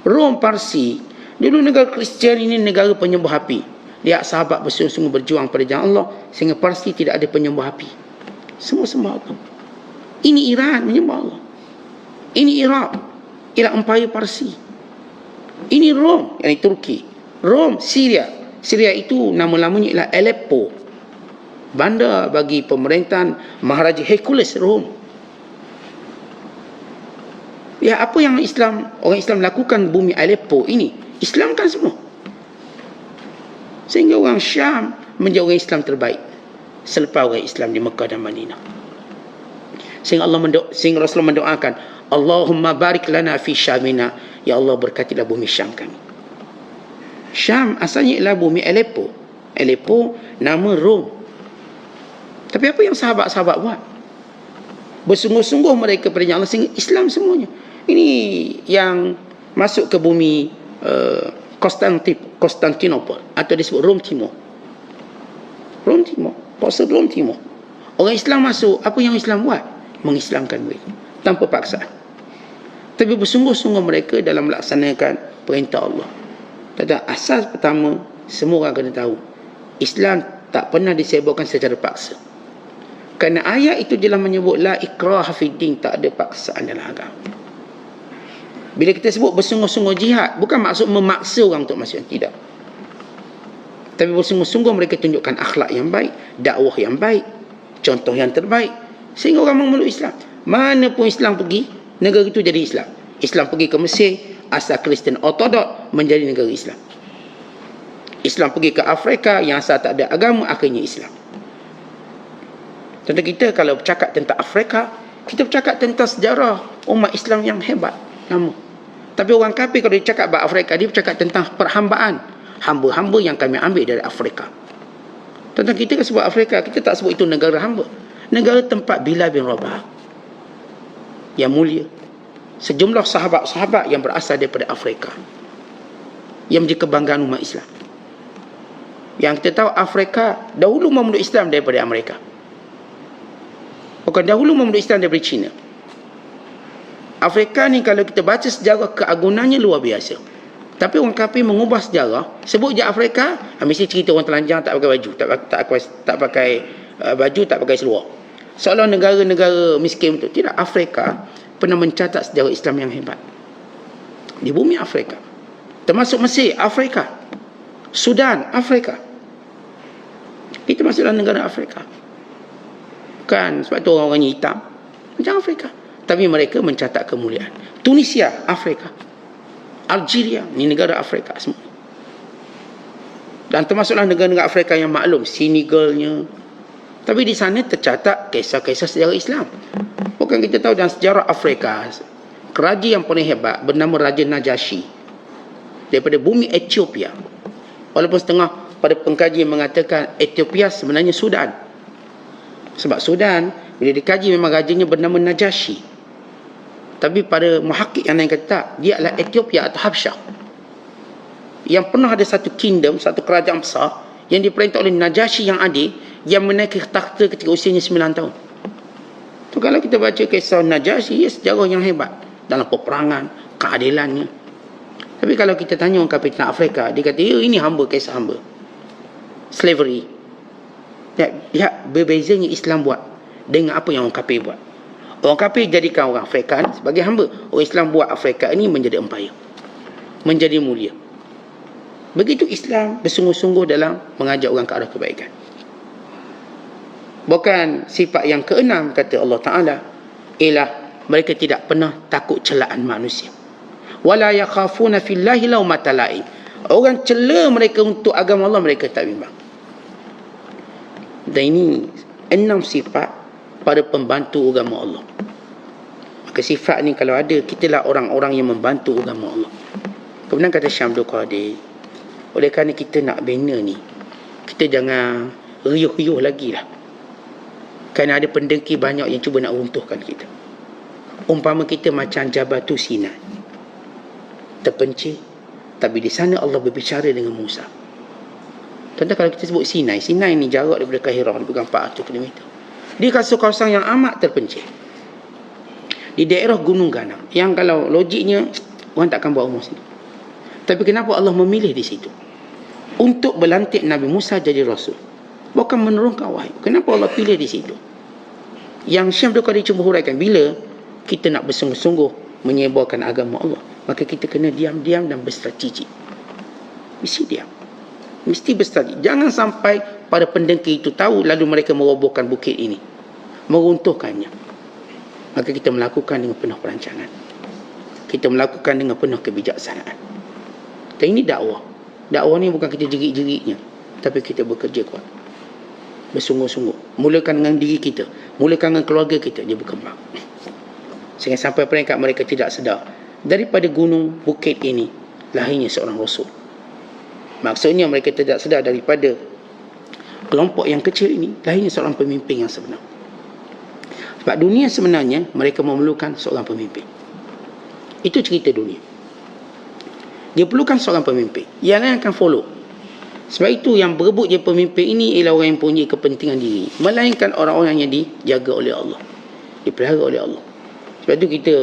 Speaker 1: Rom, Parsi, dulu negara Kristian ini negara penyembah api. Lihat sahabat bersungguh-sungguh berjuang pada jalan Allah sehingga Parsi tidak ada penyembah api. Semua sembah Allah. Ini Iran menyembah Allah. Ini Iraq, ialah Empire Parsi. Ini Rom, yang Turki. Rom, Syria. Syria itu nama lamanya ialah Aleppo. Bandar bagi pemerintahan Maharaja Hercules Rom. Ya, apa yang orang Islam lakukan bumi Aleppo ini, Islamkan semua. Sehingga orang Syam menjadi orang Islam terbaik selepas orang Islam di Mekah dan Madinah. Sehingga Rasulullah mendoakan, Allahumma barik lana fi Syamina. Ya Allah, berkatilah bumi Syam kami. Syam asalnya ialah bumi Aleppo. Aleppo nama Rom. Tapi apa yang sahabat-sahabat buat? Bersungguh-sungguh mereka pada Allah sehingga Islam semuanya. Ini yang masuk ke bumi Konstantinopel atau disebut Rom Timur. Rom Timur, pusat Rom Timur. Orang Islam masuk, apa yang Islam buat? Mengislamkan mereka tanpa paksaan. Tapi bersungguh-sungguh mereka dalam melaksanakan perintah Allah. Tentang asas pertama, semua orang kena tahu, Islam tak pernah disebutkan secara paksa. Kerana ayat itu jelas menyebut la ikraha fid din, tak ada paksaan dalam agama. Bila kita sebut bersungguh-sungguh jihad, bukan maksud memaksa orang untuk masuk, tidak. Tapi bersungguh-sungguh mereka tunjukkan akhlak yang baik, dakwah yang baik, contoh yang terbaik, sehingga orang memeluk Islam. Mana pun Islam pergi, negara itu jadi Islam. Islam pergi ke Mesir, asal Kristen Ortodok, menjadi negara Islam. Islam pergi ke Afrika, yang asal tak ada agama, akhirnya Islam. Contoh kita kalau bercakap tentang Afrika, kita bercakap tentang sejarah umat Islam yang hebat, lama. Tapi orang kafir kalau dia cakap about Afrika, dia bercakap tentang perhambaan, hamba-hamba yang kami ambil dari Afrika. Tentang kita sebut Afrika, kita tak sebut itu negara hamba. Negara tempat Bilal bin Rabah yang mulia. Sejumlah sahabat-sahabat yang berasal daripada Afrika, yang menjadi kebanggaan umat Islam. Yang kita tahu Afrika dahulu memeluk Islam daripada Amerika. Bukan dahulu memeluk Islam daripada China. Afrika ni kalau kita baca sejarah, keagungannya luar biasa. Tapi orang kafir mengubah sejarah, sebut je Afrika, mesti cerita orang telanjang tak pakai baju, tak pakai baju, tak pakai seluar. Seolah negara-negara miskin itu. Tidak, Afrika pernah mencatat sejarah Islam yang hebat di bumi Afrika. Termasuk Mesir, Afrika. Sudan, Afrika. Itu masuk dalam negara Afrika. Kan sebab tu orang-orang hitam macam Afrika. Tapi mereka mencatat kemuliaan. Tunisia, Afrika. Algeria, ni negara Afrika semua. Dan termasuklah negara-negara Afrika yang maklum, Senegalnya. Tapi di sana tercatat kisah-kisah sejarah Islam. Bukan kita tahu dalam sejarah Afrika, raja yang paling hebat bernama Raja Najasyi daripada bumi Ethiopia. Walaupun setengah pada pengkaji mengatakan Ethiopia sebenarnya Sudan. Sebab Sudan bila dikaji memang rajanya bernama Najasyi. Tapi pada muhakkik yang lain kata dia adalah Ethiopia atau Habsyah, yang pernah ada satu kingdom, satu kerajaan besar yang diperintah oleh Najasyi yang adil, yang menaiki takhta ketika usianya 9 tahun. Tu kalau kita baca kisah Najasyi, ya sejarah yang hebat dalam peperangan, keadilannya. Tapi kalau kita tanya orang kafir tentang Afrika, dia kata, ya ini hamba, kisah hamba. Slavery. Lihat berbezanya Islam buat dengan apa yang orang kafir buat. Orang kafir jadikan orang Afrika ni sebagai hamba. Orang Islam buat Afrika ini menjadi empire, menjadi mulia. Begitu Islam bersungguh-sungguh dalam mengajak orang ke arah kebaikan. Bukan sifat yang keenam, kata Allah Ta'ala, ialah mereka tidak pernah takut celaan manusia. Wala yakhafuna fillahi laumata laim. Orang cela mereka untuk agama Allah, mereka tak bimbang. Dan ini 6 sifat pada pembantu agama Allah. Maka sifat ni kalau ada, kitalah orang-orang yang membantu agama Allah. Kemudian kata Syekh Abdul Qadir, oleh kerana kita nak bina ni, kita jangan riuh-riuh lagi lah. Kerana ada pendengki banyak yang cuba nak runtuhkan kita. Umpama kita macam Jabatu Sinai, terpencil, tapi di sana Allah berbicara dengan Musa. Contoh kalau kita sebut Sinai, Sinai ni jarak daripada Kahirah lebih kurang 400 km. Dia kawasan yang amat terpencil, di daerah Gunung Ganang, yang kalau logiknya orang takkan buat rumah sini. Tapi kenapa Allah memilih di situ untuk berlantik Nabi Musa jadi Rasul, bukan menurunkan wahyu? Kenapa Allah pilih di situ? Yang Syekh Abdul Qadir cuba huraikan, bila kita nak bersungguh-sungguh menyebarkan agama Allah, maka kita kena diam-diam dan berstrategi. Mesti diam, mesti berstrategi. Jangan sampai pada pendengki itu tahu lalu mereka merobohkan bukit ini, meruntuhkannya. Maka kita melakukan dengan penuh perancangan, kita melakukan dengan penuh kebijaksanaan. Dan ini dakwah. Dakwah ni bukan kita jerit-jeritnya, tapi kita bekerja kuat, bersungguh-sungguh. Mulakan dengan diri kita, mulakan dengan keluarga kita, dia berkembang. Sehingga sampai peringkat mereka tidak sedar, daripada gunung bukit ini lahirnya seorang Rasul. Maksudnya mereka tidak sedar daripada kelompok yang kecil ini lahirnya seorang pemimpin yang sebenar. Sebab dunia sebenarnya mereka memerlukan seorang pemimpin. Itu cerita dunia. Dia perlukan seorang pemimpin, yang lain akan follow. Sebab itu yang berebut je pemimpin ini ialah orang yang punya kepentingan diri, melainkan orang-orang yang dijaga oleh Allah, dipelihara oleh Allah. Sebab itu kita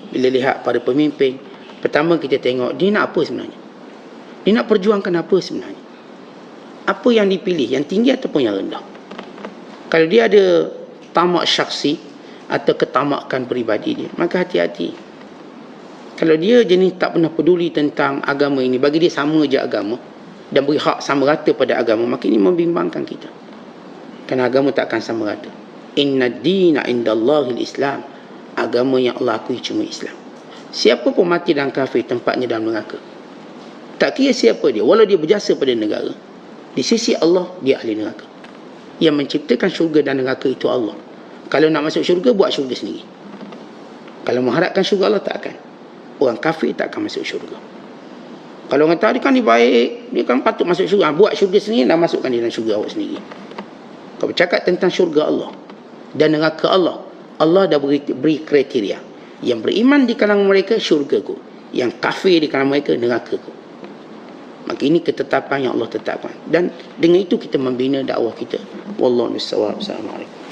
Speaker 1: bila lihat pada pemimpin, pertama kita tengok dia nak apa sebenarnya. Dia nak perjuangkan apa sebenarnya. apa yang dipilih, yang tinggi ataupun yang rendah. Kalau dia ada tamak syakhsi atau ketamakan peribadi dia, maka hati-hati. Kalau dia jenis tak pernah peduli tentang agama ini, bagi dia sama je agama dan beri hak sama rata pada agama, maka ini membimbangkan kita. Kerana agama tak akan sama rata. Inna dina indallahil Islam. Agama yang Allah akui cuma Islam. Siapa pun mati dalam kafir, tempatnya dalam neraka. Tak kira siapa dia, walau dia berjasa pada negara, di sisi Allah dia ahli neraka. Yang menciptakan syurga dan neraka itu Allah. Kalau nak masuk syurga, buat syurga sendiri. Kalau mengharapkan syurga Allah, tak akan. Orang kafir tak akan masuk syurga. Kalau orang tahu dia kan dia baik, dia kan patut masuk syurga, buat syurga sendiri dan masukkan dia dalam syurga awak sendiri. Kau bercakap tentang syurga Allah dan neraka Allah, Allah dah beri kriteria. Yang beriman di kalangan mereka syurgaku, yang kafir di kalangan mereka nerakaku. Maka ini ketetapan yang Allah tetapkan, dan dengan itu kita membina dakwah kita. Wallahu a'lam. Assalamualaikum.